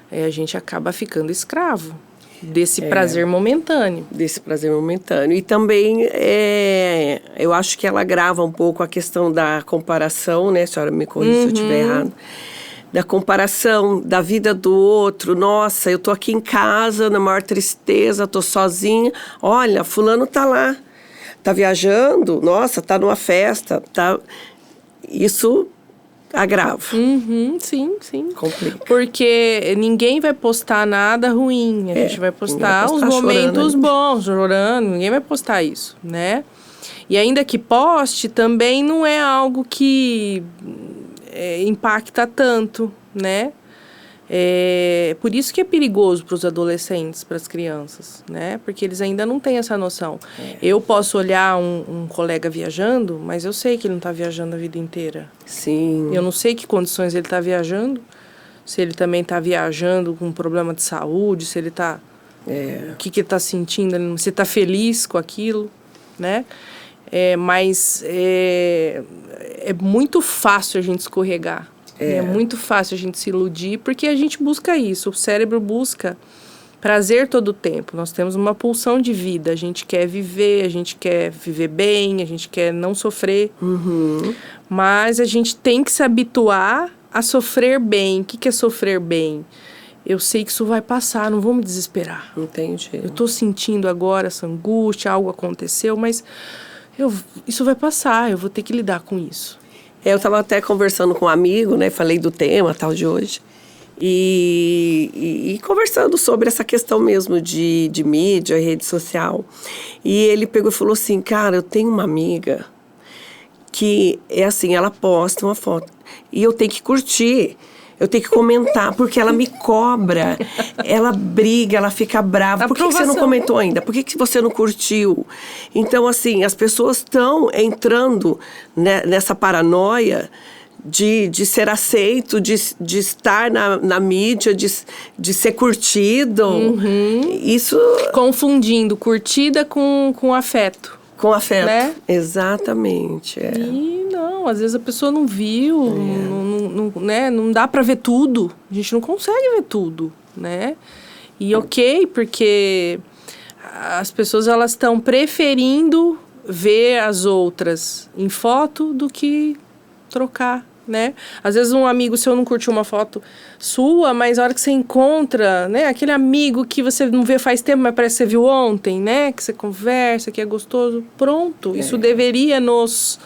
a gente acaba ficando escravo desse prazer momentâneo. Desse prazer momentâneo. E também, eu acho que ela agrava um pouco a questão da comparação, né? A senhora me corrija se eu estiver errado. Da comparação da vida do outro. Nossa, eu tô aqui em casa, na maior tristeza, tô sozinha. Olha, fulano tá lá. Tá viajando, nossa, tá numa festa, tá... Isso agrava. Sim. Complica. Porque ninguém vai postar nada ruim. A gente vai postar os momentos bons, chorando. Ninguém vai postar isso, né? E ainda que poste, também não é algo que impacta tanto, né? Por isso que é perigoso para os adolescentes, para as crianças, né? Porque eles ainda não têm essa noção. Eu posso olhar um colega viajando, mas eu sei que ele não está viajando a vida inteira. Sim. Eu não sei que condições ele está viajando, se ele também está viajando com um problema de saúde, se ele está... O que ele está sentindo, se está feliz com aquilo, né? Mas é muito fácil a gente escorregar. É muito fácil a gente se iludir, porque a gente busca isso. O cérebro busca prazer todo o tempo. Nós temos uma pulsão de vida. A gente quer viver bem, a gente quer não sofrer. Mas a gente tem que se habituar a sofrer bem. O que é sofrer bem? Eu sei que isso vai passar, não vou me desesperar. Entendi. Eu estou sentindo agora essa angústia, algo aconteceu, mas isso vai passar, eu vou ter que lidar com isso. Eu estava até conversando com um amigo, né? Falei do tema tal de hoje. e conversando sobre essa questão mesmo de mídia e rede social. E ele pegou e falou assim, cara, eu tenho uma amiga que é assim, ela posta uma foto e eu tenho que curtir. Eu tenho que comentar, porque ela me cobra, ela briga, ela fica brava. Por que você não comentou ainda? Por que você não curtiu? Então, assim, as pessoas estão entrando nessa paranoia de ser aceito, de estar na mídia, de ser curtido. Isso... Confundindo curtida com afeto. Com afeto, né? Exatamente. E não, às vezes a pessoa não viu, né? Não dá para ver tudo. A gente não consegue ver tudo, né? E ok, porque as pessoas elas estão preferindo ver as outras em foto do que trocar, né? Às vezes um amigo seu não curtiu uma foto sua, mas a hora que você encontra, né? Aquele amigo que você não vê faz tempo, mas parece que você viu ontem, né? Que você conversa, que é gostoso. Pronto, isso deveria nos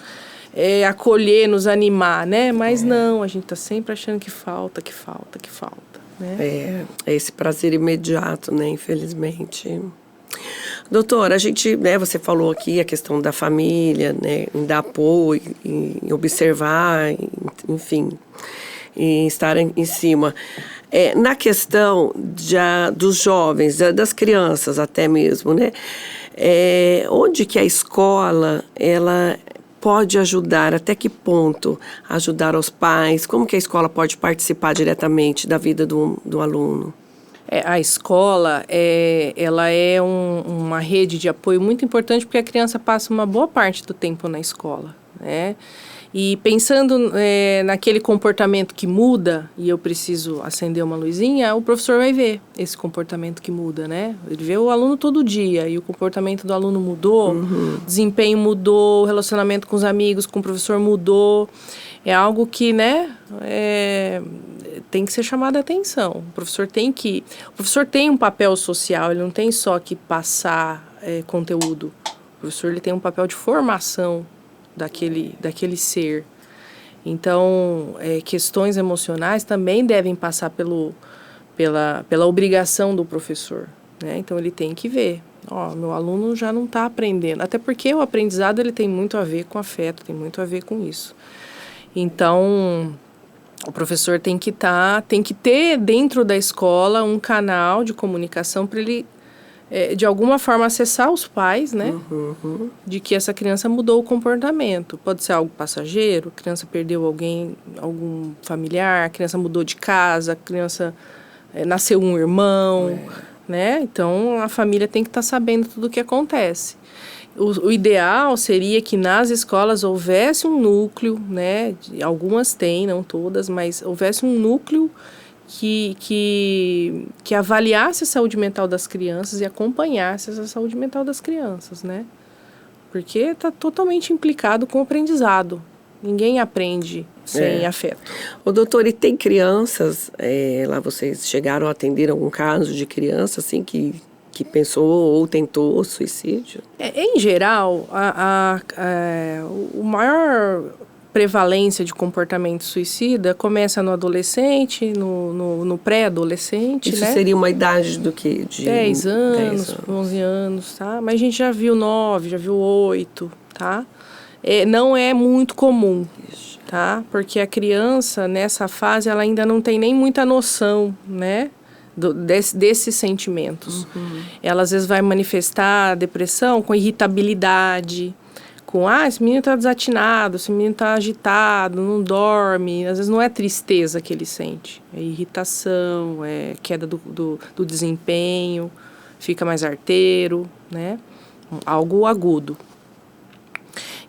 acolher, nos animar, né? Mas não, a gente tá sempre achando que falta, né? É esse prazer imediato, né? Infelizmente. Doutora, a gente, né, você falou aqui a questão da família, né, em dar apoio, em observar, enfim, em estar em cima. Na questão dos jovens, das crianças até mesmo, né, onde que a escola, ela pode ajudar, até que ponto ajudar os pais, como que a escola pode participar diretamente da vida do aluno? A escola, ela é uma rede de apoio muito importante porque a criança passa uma boa parte do tempo na escola, né? E pensando naquele comportamento que muda, e eu preciso acender uma luzinha, o professor vai ver esse comportamento que muda, né? Ele vê o aluno todo dia e o comportamento do aluno mudou, o desempenho mudou, o relacionamento com os amigos, com o professor mudou. É algo que, né, tem que ser chamado a atenção. O professor tem um papel social, ele não tem só que passar conteúdo. O professor ele tem um papel de formação daquele ser. Então, questões emocionais também devem passar pela obrigação do professor, né? Então, ele tem que ver. Meu aluno já não está aprendendo. Até porque o aprendizado ele tem muito a ver com afeto, tem muito a ver com isso. Então, o professor tem que ter dentro da escola um canal de comunicação para ele, de alguma forma, acessar os pais, né? De que essa criança mudou o comportamento. Pode ser algo passageiro, a criança perdeu algum familiar, a criança mudou de casa, a criança nasceu um irmão, né? Então, a família tem que estar sabendo tudo o que acontece. O ideal seria que nas escolas houvesse um núcleo, né? Algumas têm, não todas, mas houvesse um núcleo que avaliasse a saúde mental das crianças e acompanhasse essa saúde mental das crianças, né? Porque está totalmente implicado com o aprendizado. Ninguém aprende sem afeto. Doutor, e tem crianças, lá vocês chegaram a atender algum caso de criança, assim, que pensou ou tentou suicídio? Em geral, o maior prevalência de comportamento suicida começa no adolescente, no pré-adolescente, Isso né? Seria uma idade do quê? De 10 anos, 11 anos, tá? Mas a gente já viu 9, já viu 8, tá? Não é muito comum, tá? Porque a criança, nessa fase, ela ainda não tem nem muita noção, né? Desses sentimentos. Ela às vezes vai manifestar a depressão com irritabilidade, com esse menino está desatinado, esse menino está agitado, não dorme. Às vezes não é tristeza que ele sente, é irritação, é queda do desempenho, fica mais arteiro, né? Algo agudo.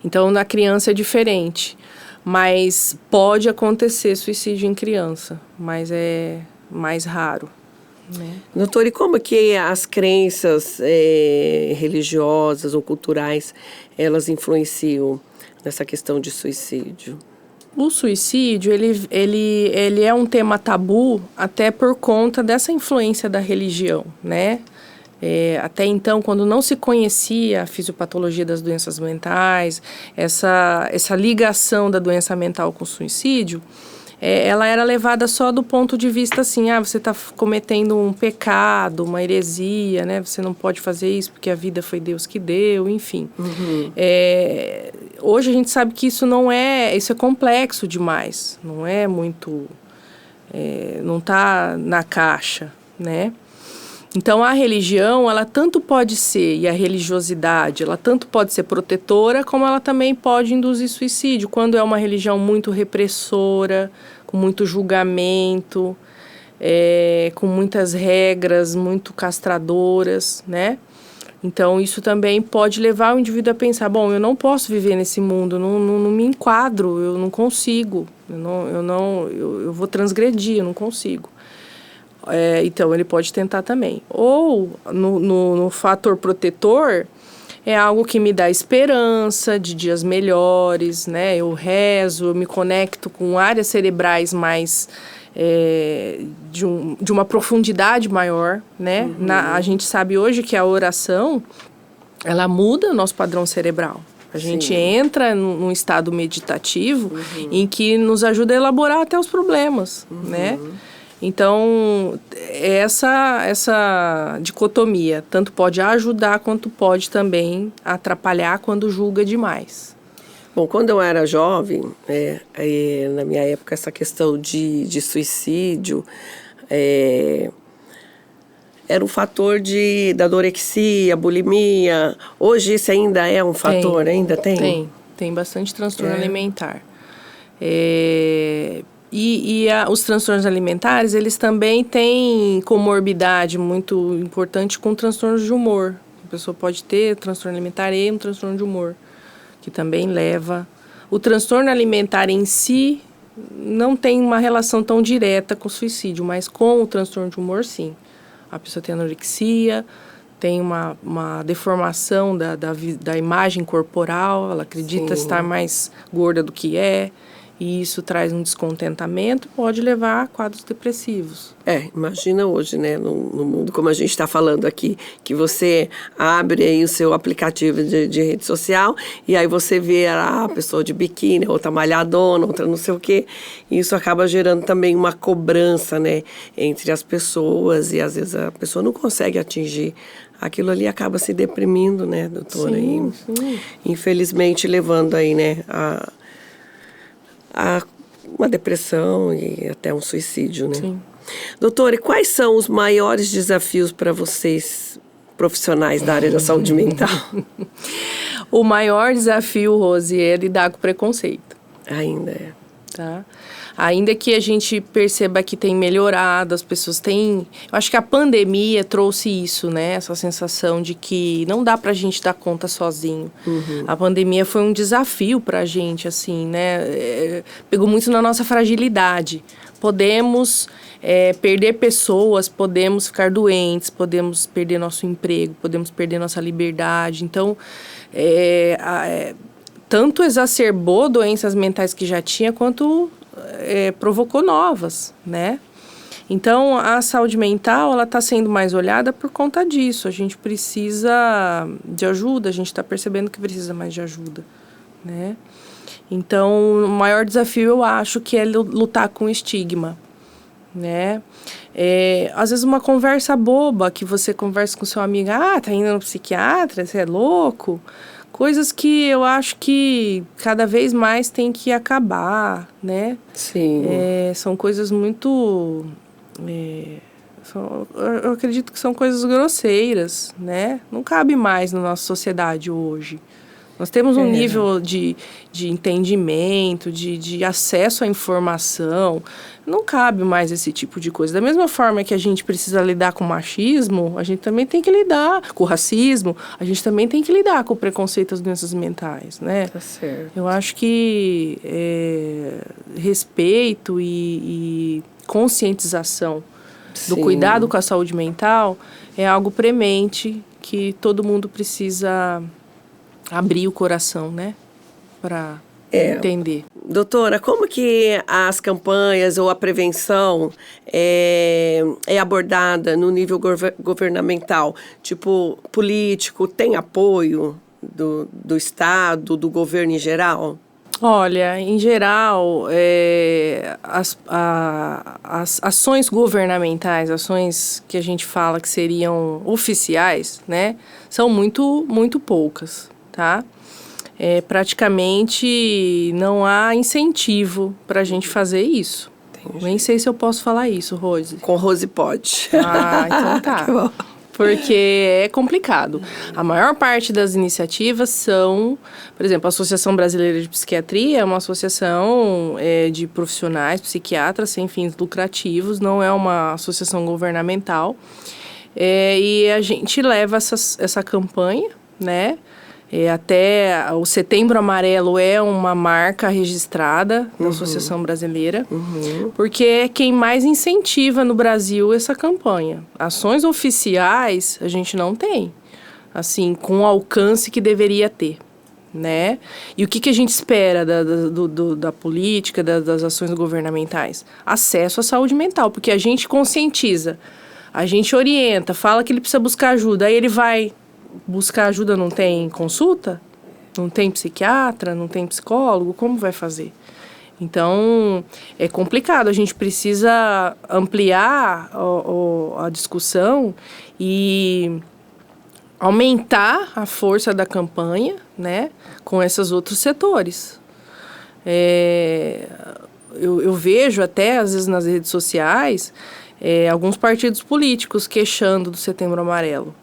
Então na criança é diferente, mas pode acontecer suicídio em criança, mas é mais raro. Doutor, e como que as crenças religiosas ou culturais, elas influenciam nessa questão de suicídio? O suicídio, ele é um tema tabu até por conta dessa influência da religião, né? Até então, quando não se conhecia a fisiopatologia das doenças mentais, essa ligação da doença mental com o suicídio, ela era levada só do ponto de vista assim, você está cometendo um pecado, uma heresia, né? Você não pode fazer isso porque a vida foi Deus que deu, enfim. Hoje a gente sabe que isso é complexo demais, não é muito, não está na caixa, né? Então, a religião, ela tanto pode ser, e a religiosidade, ela tanto pode ser protetora, como ela também pode induzir suicídio, quando é uma religião muito repressora, com muito julgamento, com muitas regras, muito castradoras, né? Então, isso também pode levar o indivíduo a pensar, bom, eu não posso viver nesse mundo, não me enquadro, eu não consigo, eu vou transgredir, eu não consigo. Então, ele pode tentar também. Ou, no fator protetor, é algo que me dá esperança de dias melhores, né? Eu rezo, eu me conecto com áreas cerebrais mais... de uma profundidade maior, né? A gente sabe hoje que a oração, ela muda o nosso padrão cerebral. A gente entra num estado meditativo em que nos ajuda a elaborar até os problemas, né? Então, essa dicotomia tanto pode ajudar quanto pode também atrapalhar quando julga demais. Bom, quando eu era jovem, na minha época, essa questão de suicídio era um fator da anorexia, bulimia. Hoje isso ainda é um fator? Ainda tem? Tem bastante transtorno alimentar. Os transtornos alimentares, eles também têm comorbidade muito importante com transtornos de humor. A pessoa pode ter transtorno alimentar e um transtorno de humor, que também leva... O transtorno alimentar em si não tem uma relação tão direta com o suicídio, mas com o transtorno de humor, sim. A pessoa tem anorexia, tem uma deformação da imagem corporal, ela acredita estar mais gorda do que é, e isso traz um descontentamento, pode levar a quadros depressivos. Imagina hoje, né, no mundo como a gente está falando aqui, que você abre aí o seu aplicativo de rede social e aí você vê a pessoa de biquíni, outra malhadona, outra não sei o quê. E isso acaba gerando também uma cobrança, né, entre as pessoas e às vezes a pessoa não consegue atingir. Aquilo ali acaba se deprimindo, né, doutora? Sim. Infelizmente levando aí, né, a uma depressão e até um suicídio, né? Sim. Doutora, e quais são os maiores desafios para vocês, profissionais da área da saúde mental? O maior desafio, Rose, é lidar com preconceito. Ainda é. Tá? Ainda que a gente perceba que tem melhorado, as pessoas têm... Eu acho que a pandemia trouxe isso, né? Essa sensação de que não dá pra gente dar conta sozinho. A pandemia foi um desafio pra gente, assim, né? Pegou muito na nossa fragilidade. Podemos perder pessoas, podemos ficar doentes, podemos perder nosso emprego, podemos perder nossa liberdade. Então, tanto exacerbou doenças mentais que já tinha, quanto provocou novas, né? Então, a saúde mental, ela está sendo mais olhada por conta disso. A gente precisa de ajuda, a gente está percebendo que precisa mais de ajuda, né? Então, o maior desafio, eu acho, que é lutar com o estigma, né? Às vezes uma conversa boba, que você conversa com seu amigo, tá indo no psiquiatra, você é louco... Coisas que eu acho que cada vez mais tem que acabar, né? Sim. São coisas muito... eu acredito que são coisas grosseiras, né? Não cabe mais na nossa sociedade hoje. Nós temos um nível de entendimento, de acesso à informação. Não cabe mais esse tipo de coisa. Da mesma forma que a gente precisa lidar com o machismo, a gente também tem que lidar com o racismo, a gente também tem que lidar com o preconceito às doenças mentais, né? Tá certo. Eu acho que respeito e conscientização do cuidado com a saúde mental é algo premente que todo mundo precisa abrir o coração, né? Para entender. Doutora, como que as campanhas ou a prevenção é abordada no nível governamental? Tipo, político, tem apoio do Estado, do governo em geral? Olha, em geral, as ações governamentais, ações que a gente fala que seriam oficiais, né, são muito, muito poucas, tá? Praticamente não há incentivo para a gente fazer isso. Entendi. Nem sei se eu posso falar isso, Rose. Com Rose pode. Ah, então tá. Que bom. Porque é complicado. A maior parte das iniciativas são, por exemplo, a Associação Brasileira de Psiquiatria é uma associação de profissionais, psiquiatras sem fins lucrativos, não é uma associação governamental. E a gente leva essa campanha, né? Até o Setembro Amarelo é uma marca registrada da Associação Brasileira, porque é quem mais incentiva no Brasil essa campanha. Ações oficiais a gente não tem, assim, com o alcance que deveria ter, né? E o que a gente espera da política, das ações governamentais? Acesso à saúde mental, porque a gente conscientiza, a gente orienta, fala que ele precisa buscar ajuda, aí ele vai buscar ajuda, não tem consulta, não tem psiquiatra, não tem psicólogo, como vai fazer? Então, é complicado, a gente precisa ampliar a discussão e aumentar a força da campanha, né, com esses outros setores. Eu vejo até, às vezes, nas redes sociais, alguns partidos políticos queixando do Setembro Amarelo.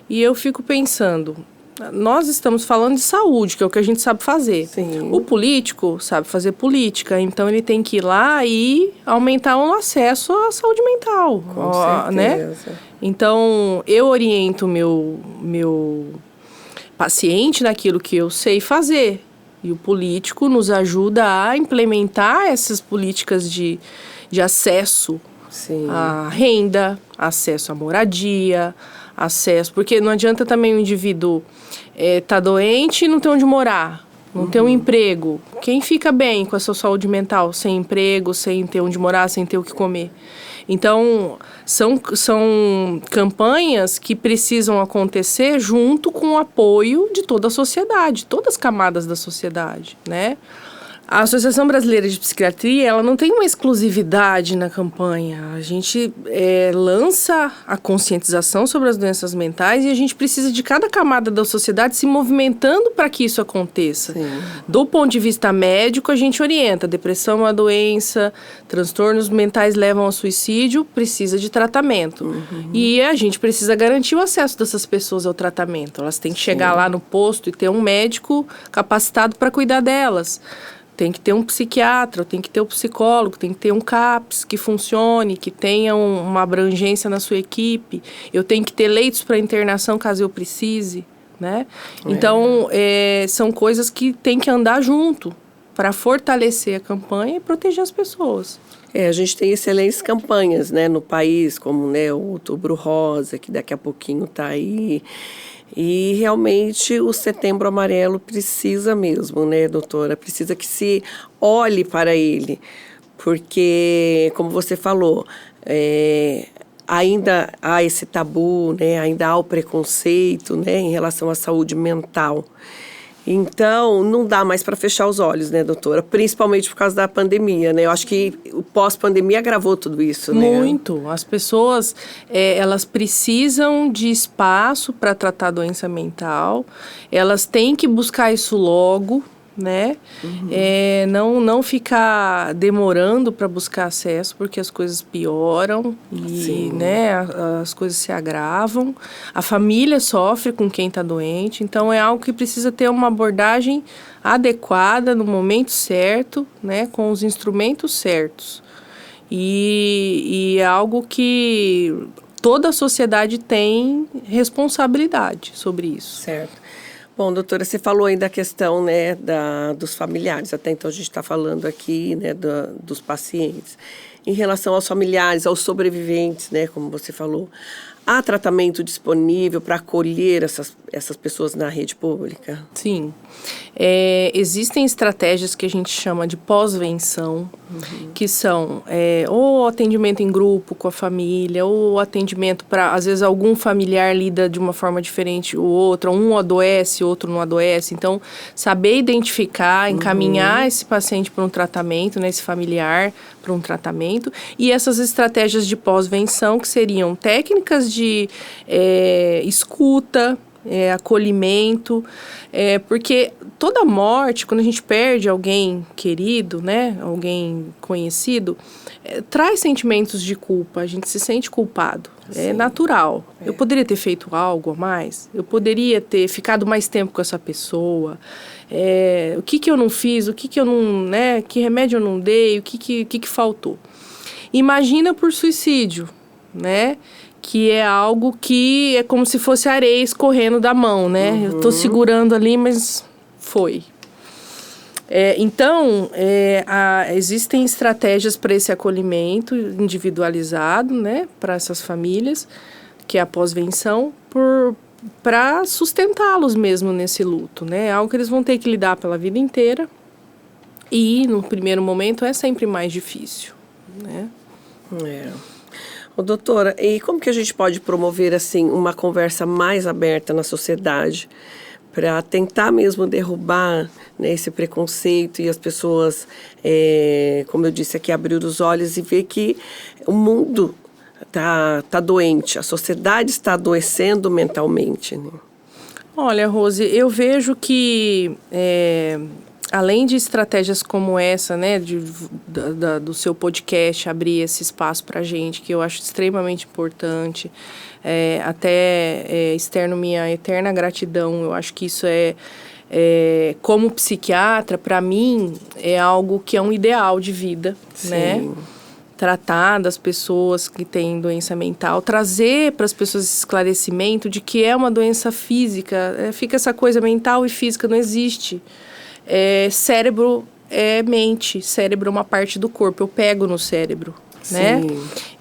E eu fico pensando, nós estamos falando de saúde, que é o que a gente sabe fazer. Sim. O político sabe fazer política, então ele tem que ir lá e aumentar o acesso à saúde mental. Com certeza. Né? Então, eu oriento meu paciente naquilo que eu sei fazer. E o político nos ajuda a implementar essas políticas de acesso à renda, acesso à moradia, acesso, porque não adianta também o indivíduo tá doente e não ter onde morar, não ter um emprego. Quem fica bem com a sua saúde mental sem emprego, sem ter onde morar, sem ter o que comer? Então, são campanhas que precisam acontecer junto com o apoio de toda a sociedade, todas as camadas da sociedade, né? A Associação Brasileira de Psiquiatria, ela não tem uma exclusividade na campanha. A gente lança a conscientização sobre as doenças mentais e a gente precisa de cada camada da sociedade se movimentando para que isso aconteça. Sim. Do ponto de vista médico, a gente orienta. Depressão é uma doença, transtornos mentais levam ao suicídio, precisa de tratamento. E a gente precisa garantir o acesso dessas pessoas ao tratamento. Elas têm que chegar lá no posto e ter um médico capacitado para cuidar delas. Tem que ter um psiquiatra, tem que ter um psicólogo, tem que ter um CAPS que funcione, que tenha uma abrangência na sua equipe. Eu tenho que ter leitos para internação caso eu precise, né? Então, são coisas que tem que andar junto para fortalecer a campanha e proteger as pessoas. A gente tem excelentes campanhas, né, no país, como, né, o Outubro Rosa, que daqui a pouquinho está aí. E realmente o Setembro Amarelo precisa mesmo, né, doutora? Precisa que se olhe para ele, porque, como você falou, ainda há esse tabu, né, ainda há o preconceito, né, em relação à saúde mental. Então, não dá mais para fechar os olhos, né, doutora? Principalmente por causa da pandemia, né? Eu acho que o pós-pandemia agravou tudo isso, né? Muito. As pessoas, elas precisam de espaço para tratar doença mental. Elas têm que buscar isso logo, né? Não ficar demorando para buscar acesso, porque as coisas pioram e, né, as coisas se agravam. A família sofre com quem está doente, então é algo que precisa ter uma abordagem adequada no momento certo, né, com os instrumentos certos. E é algo que toda a sociedade tem responsabilidade sobre isso. Certo. Bom, doutora, você falou aí da questão, né, dos familiares. Até então a gente está falando aqui, né, dos pacientes. Em relação aos familiares, aos sobreviventes, né, como você falou, há tratamento disponível para acolher essas pessoas na rede pública? Sim. Existem estratégias que a gente chama de pós-venção, que são ou atendimento em grupo com a família, ou atendimento para, às vezes, algum familiar lida de uma forma diferente o outro, um adoece, outro não adoece. Então, saber identificar, encaminhar esse paciente para um tratamento, né, esse familiar para um tratamento, e essas estratégias de pós-venção, que seriam técnicas de escuta, acolhimento, porque toda morte, quando a gente perde alguém querido, né, alguém conhecido, traz sentimentos de culpa, a gente se sente culpado, é natural. Eu poderia ter feito algo a mais, eu poderia ter ficado mais tempo com essa pessoa, o que eu não fiz, o que eu não, né, que remédio eu não dei, o que faltou. Imagina por suicídio, né, que é algo que é como se fosse areia escorrendo da mão, né? Eu tô segurando ali, mas foi. Então, existem estratégias para esse acolhimento individualizado, né? Para essas famílias, que é a pós-venção, para sustentá-los mesmo nesse luto, né? É algo que eles vão ter que lidar pela vida inteira. E, no primeiro momento, é sempre mais difícil, né? Ô, doutora, e como que a gente pode promover, assim, uma conversa mais aberta na sociedade para tentar mesmo derrubar, né, esse preconceito e as pessoas, como eu disse aqui, abrir os olhos e ver que o mundo tá doente, a sociedade está adoecendo mentalmente, né? Olha, Rose, eu vejo que além de estratégias como essa, né, do seu podcast, abrir esse espaço para a gente, que eu acho extremamente importante, externo minha eterna gratidão. Eu acho que isso como psiquiatra, para mim, é algo que é um ideal de vida, né? Tratar das pessoas que têm doença mental, trazer para as pessoas esse esclarecimento de que é uma doença física. Fica essa coisa mental e física, não existe. Cérebro é mente, cérebro é uma parte do corpo, eu pego no cérebro, né?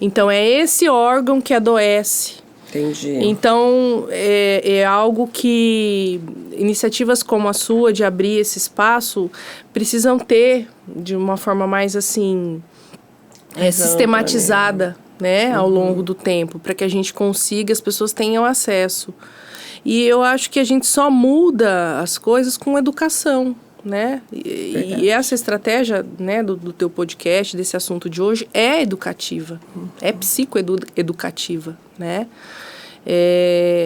Então, é esse órgão que adoece. Entendi. Então, é algo que iniciativas como a sua, de abrir esse espaço, precisam ter de uma forma mais, assim, sistematizada, né? Ao longo do tempo, para que a gente consiga, as pessoas tenham acesso. E eu acho que a gente só muda as coisas com educação, né? E essa estratégia, né, do teu podcast, desse assunto de hoje, é educativa, é psicoeducativa, né?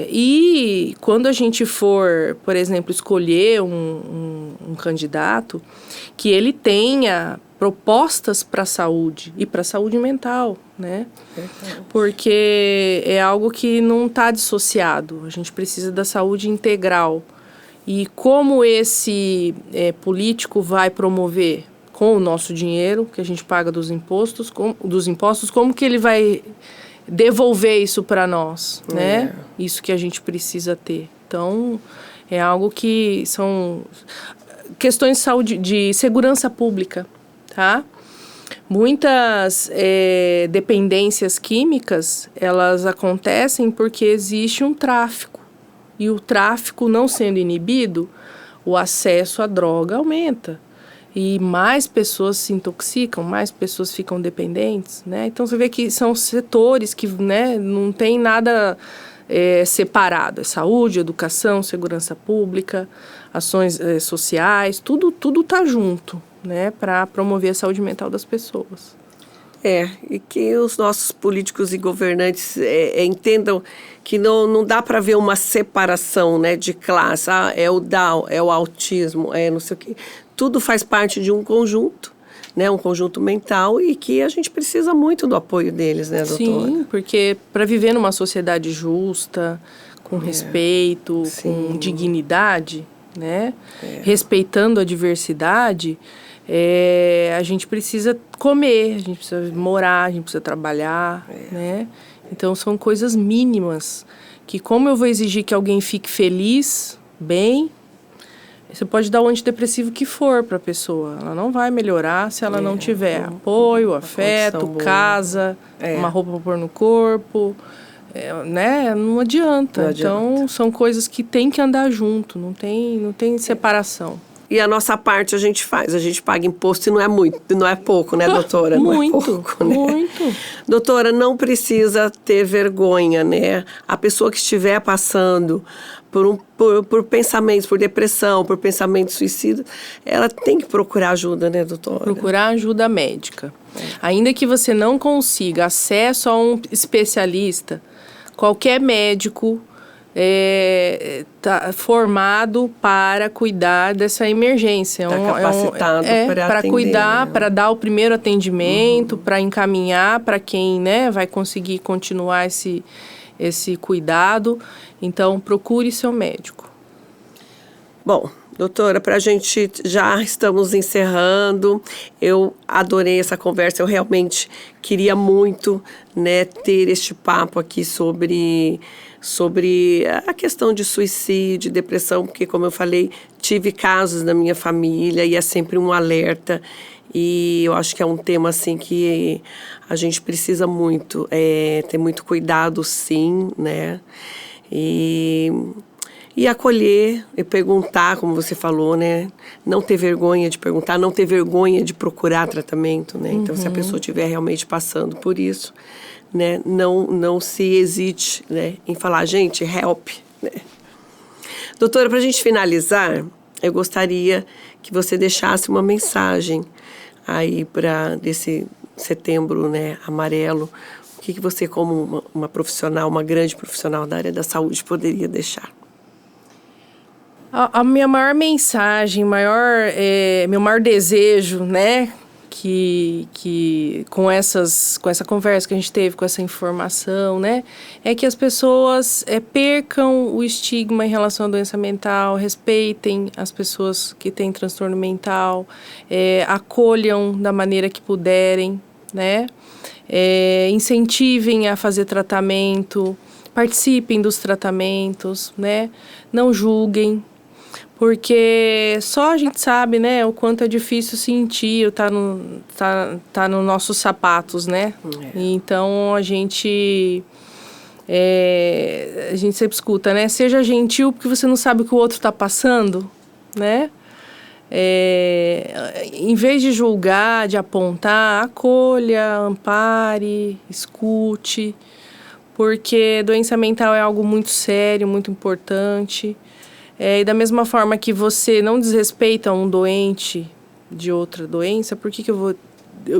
E quando a gente for, por exemplo, escolher um candidato, que ele tenha propostas para a saúde e para a saúde mental, né? Porque é algo que não está dissociado, a gente precisa da saúde integral. E como esse político vai promover com o nosso dinheiro, que a gente paga dos impostos, como que ele vai devolver isso para nós, né? Isso que a gente precisa ter. Então, é algo que são questões de saúde, de segurança pública, tá? Muitas dependências químicas, elas acontecem porque existe um tráfico. E o tráfico não sendo inibido, o acesso à droga aumenta. E mais pessoas se intoxicam, mais pessoas ficam dependentes, né? Então, você vê que são setores que, né, não tem nada separado. É saúde, educação, segurança pública, ações sociais, tudo tá junto, né, para promover a saúde mental das pessoas. E que os nossos políticos e governantes entendam que não dá para ver uma separação, né, de classe. É o Down, é o autismo, não sei o quê. Tudo faz parte de um conjunto, né, um conjunto mental, e que a gente precisa muito do apoio deles, né, doutora? Sim, porque para viver numa sociedade justa, com respeito, com dignidade, né, respeitando a diversidade, a gente precisa comer, a gente precisa morar, a gente precisa trabalhar, né? Então, são coisas mínimas que, como eu vou exigir que alguém fique feliz, bem, você pode dar o antidepressivo que for para a pessoa. Ela não vai melhorar se ela não tiver apoio, afeto, casa, uma roupa para pôr no corpo, né? Não adianta. Então, são coisas que tem que andar junto, não tem separação. E a nossa parte a gente faz, a gente paga imposto e não é muito, não é pouco, né, doutora? Muito, não é pouco, né? Muito. Doutora, não precisa ter vergonha, né? A pessoa que estiver passando por pensamentos, por depressão, por pensamentos suicidas, ela tem que procurar ajuda, né, doutora? Procurar ajuda médica. Ainda que você não consiga acesso a um especialista, qualquer médico tá formado para cuidar dessa emergência. Está capacitado para cuidar, para dar o primeiro atendimento, para encaminhar para quem, né, vai conseguir continuar esse cuidado. Então, procure seu médico. Bom, doutora, para a gente já estamos encerrando. Eu adorei essa conversa. Eu realmente queria muito, né, ter este papo aqui sobre a questão de suicídio, depressão, porque, como eu falei, tive casos na minha família e é sempre um alerta. E eu acho que é um tema, assim, que a gente precisa muito ter muito cuidado, sim, né? E acolher e perguntar, como você falou, né? Não ter vergonha de perguntar, não ter vergonha de procurar tratamento, né? Então, se a pessoa estiver realmente passando por isso, né? Não se hesite, né, em falar, gente, help, né? Doutora, para a gente finalizar, eu gostaria que você deixasse uma mensagem aí para desse setembro, né, amarelo. O que você, como uma profissional, uma grande profissional da área da saúde, poderia deixar? A minha maior mensagem, meu maior desejo, né, que com essa conversa que a gente teve, com essa informação, né, é que as pessoas percam o estigma em relação à doença mental, respeitem as pessoas que têm transtorno mental, acolham da maneira que puderem, né, incentivem a fazer tratamento, participem dos tratamentos, né, não julguem. Porque só a gente sabe, né, o quanto é difícil sentir, tá nos nossos sapatos, né? E então a gente sempre escuta, né? Seja gentil porque você não sabe o que o outro está passando, né? Em vez de julgar, de apontar, acolha, ampare, escute, porque doença mental é algo muito sério, muito importante. E da mesma forma que você não desrespeita um doente de outra doença, por que eu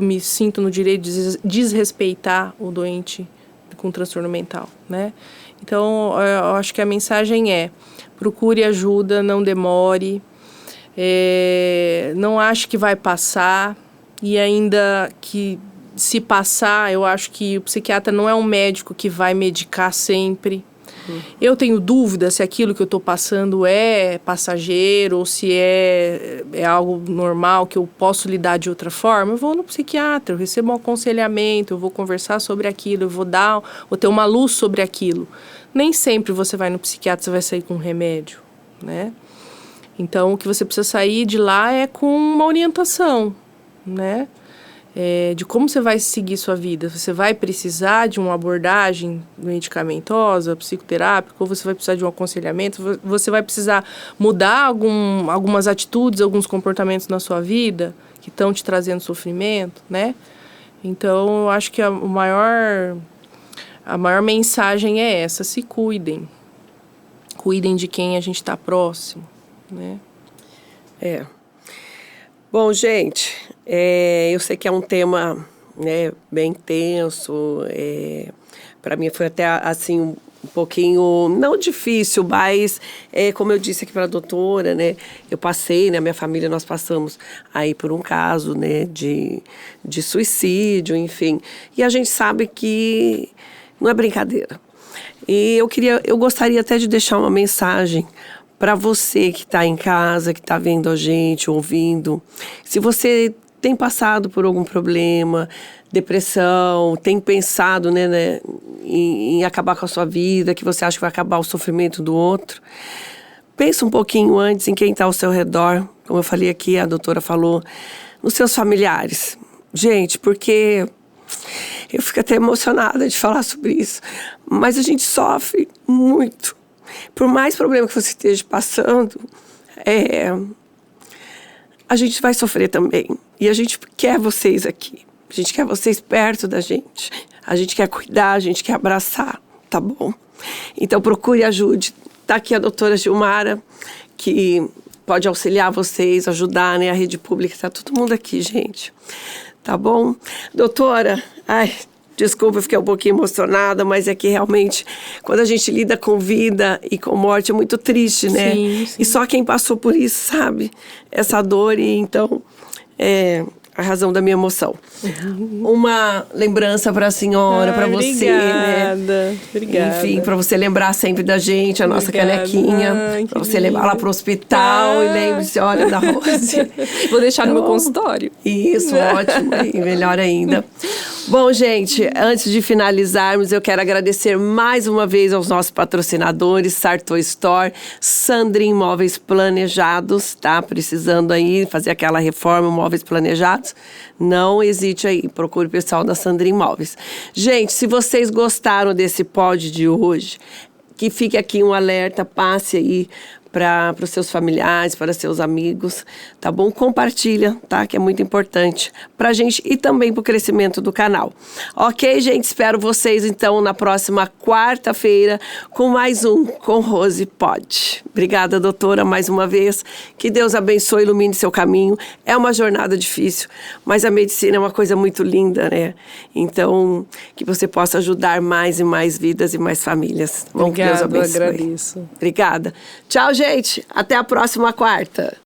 me sinto no direito de desrespeitar o doente com transtorno mental, né? Então, eu acho que a mensagem procure ajuda, não demore, não ache que vai passar, e ainda que se passar, eu acho que o psiquiatra não é um médico que vai medicar sempre. Eu tenho dúvida se aquilo que eu estou passando é passageiro ou se é algo normal, que eu posso lidar de outra forma. Eu vou no psiquiatra, eu recebo um aconselhamento, eu vou conversar sobre aquilo, eu vou ter uma luz sobre aquilo. Nem sempre você vai no psiquiatra, você vai sair com um remédio, né? Então, o que você precisa sair de lá é com uma orientação, né? De como você vai seguir sua vida. Você vai precisar de uma abordagem medicamentosa, psicoterápica, ou você vai precisar de um aconselhamento, você vai precisar mudar algumas atitudes, alguns comportamentos na sua vida que estão te trazendo sofrimento, né? Então, eu acho que a maior mensagem é essa: se cuidem. Cuidem de quem a gente está próximo, né? Bom, gente, eu sei que é um tema, né, bem tenso. Para mim foi até, assim, um pouquinho, não difícil, mas, como eu disse aqui para a doutora, né, eu passei, né, minha família, nós passamos aí por um caso, né, de suicídio, enfim. E a gente sabe que não é brincadeira. E eu gostaria até de deixar uma mensagem para você que está em casa, que está vendo a gente, ouvindo. Se você tem passado por algum problema, depressão, tem pensado, né, em acabar com a sua vida, que você acha que vai acabar o sofrimento do outro, pensa um pouquinho antes em quem está ao seu redor. Como eu falei aqui, a doutora falou, nos seus familiares. Gente, porque Eu fico até emocionada de falar sobre isso. Mas a gente sofre muito. Por mais problema que você esteja passando, a gente vai sofrer também. E a gente quer vocês aqui. A gente quer vocês perto da gente. A gente quer cuidar, a gente quer abraçar, tá bom? Então procure ajude. Tá aqui a doutora Gilmara, que pode auxiliar vocês, ajudar, né? A rede pública, tá todo mundo aqui, gente. Tá bom? Doutora, desculpa, eu fiquei um pouquinho emocionada, mas é que realmente, quando a gente lida com vida e com morte, é muito triste, né? Sim, sim. E só quem passou por isso sabe essa dor, e então, a razão da minha emoção. Uma lembrança para a senhora, para você, né? Obrigada. Enfim, para você lembrar sempre da gente, a nossa canequinha, para você levar lá para o hospital e lembre-se, olha, da Rose. Vou deixar no meu consultório. Isso, ótimo, e melhor ainda. Bom, gente, antes de finalizarmos, eu quero agradecer mais uma vez aos nossos patrocinadores, Sartor Store, Sandrin Móveis Planejados, tá? Precisando aí fazer aquela reforma, móveis planejados, não hesite aí, procure o pessoal da Sandrin Móveis. Gente, se vocês gostaram desse pod de hoje, que fique aqui um alerta, passe aí para os seus familiares, para seus amigos, tá bom? Compartilha, tá? Que é muito importante pra gente e também pro crescimento do canal. Ok, gente? Espero vocês, então, na próxima quarta-feira com mais um Com Rose Pod. Obrigada, doutora, mais uma vez. Que Deus abençoe e ilumine seu caminho. É uma jornada difícil, mas a medicina é uma coisa muito linda, né? Então, que você possa ajudar mais e mais vidas e mais famílias. Bom, que Deus abençoe. Eu agradeço. Obrigada. Tchau, gente. Até a próxima quarta.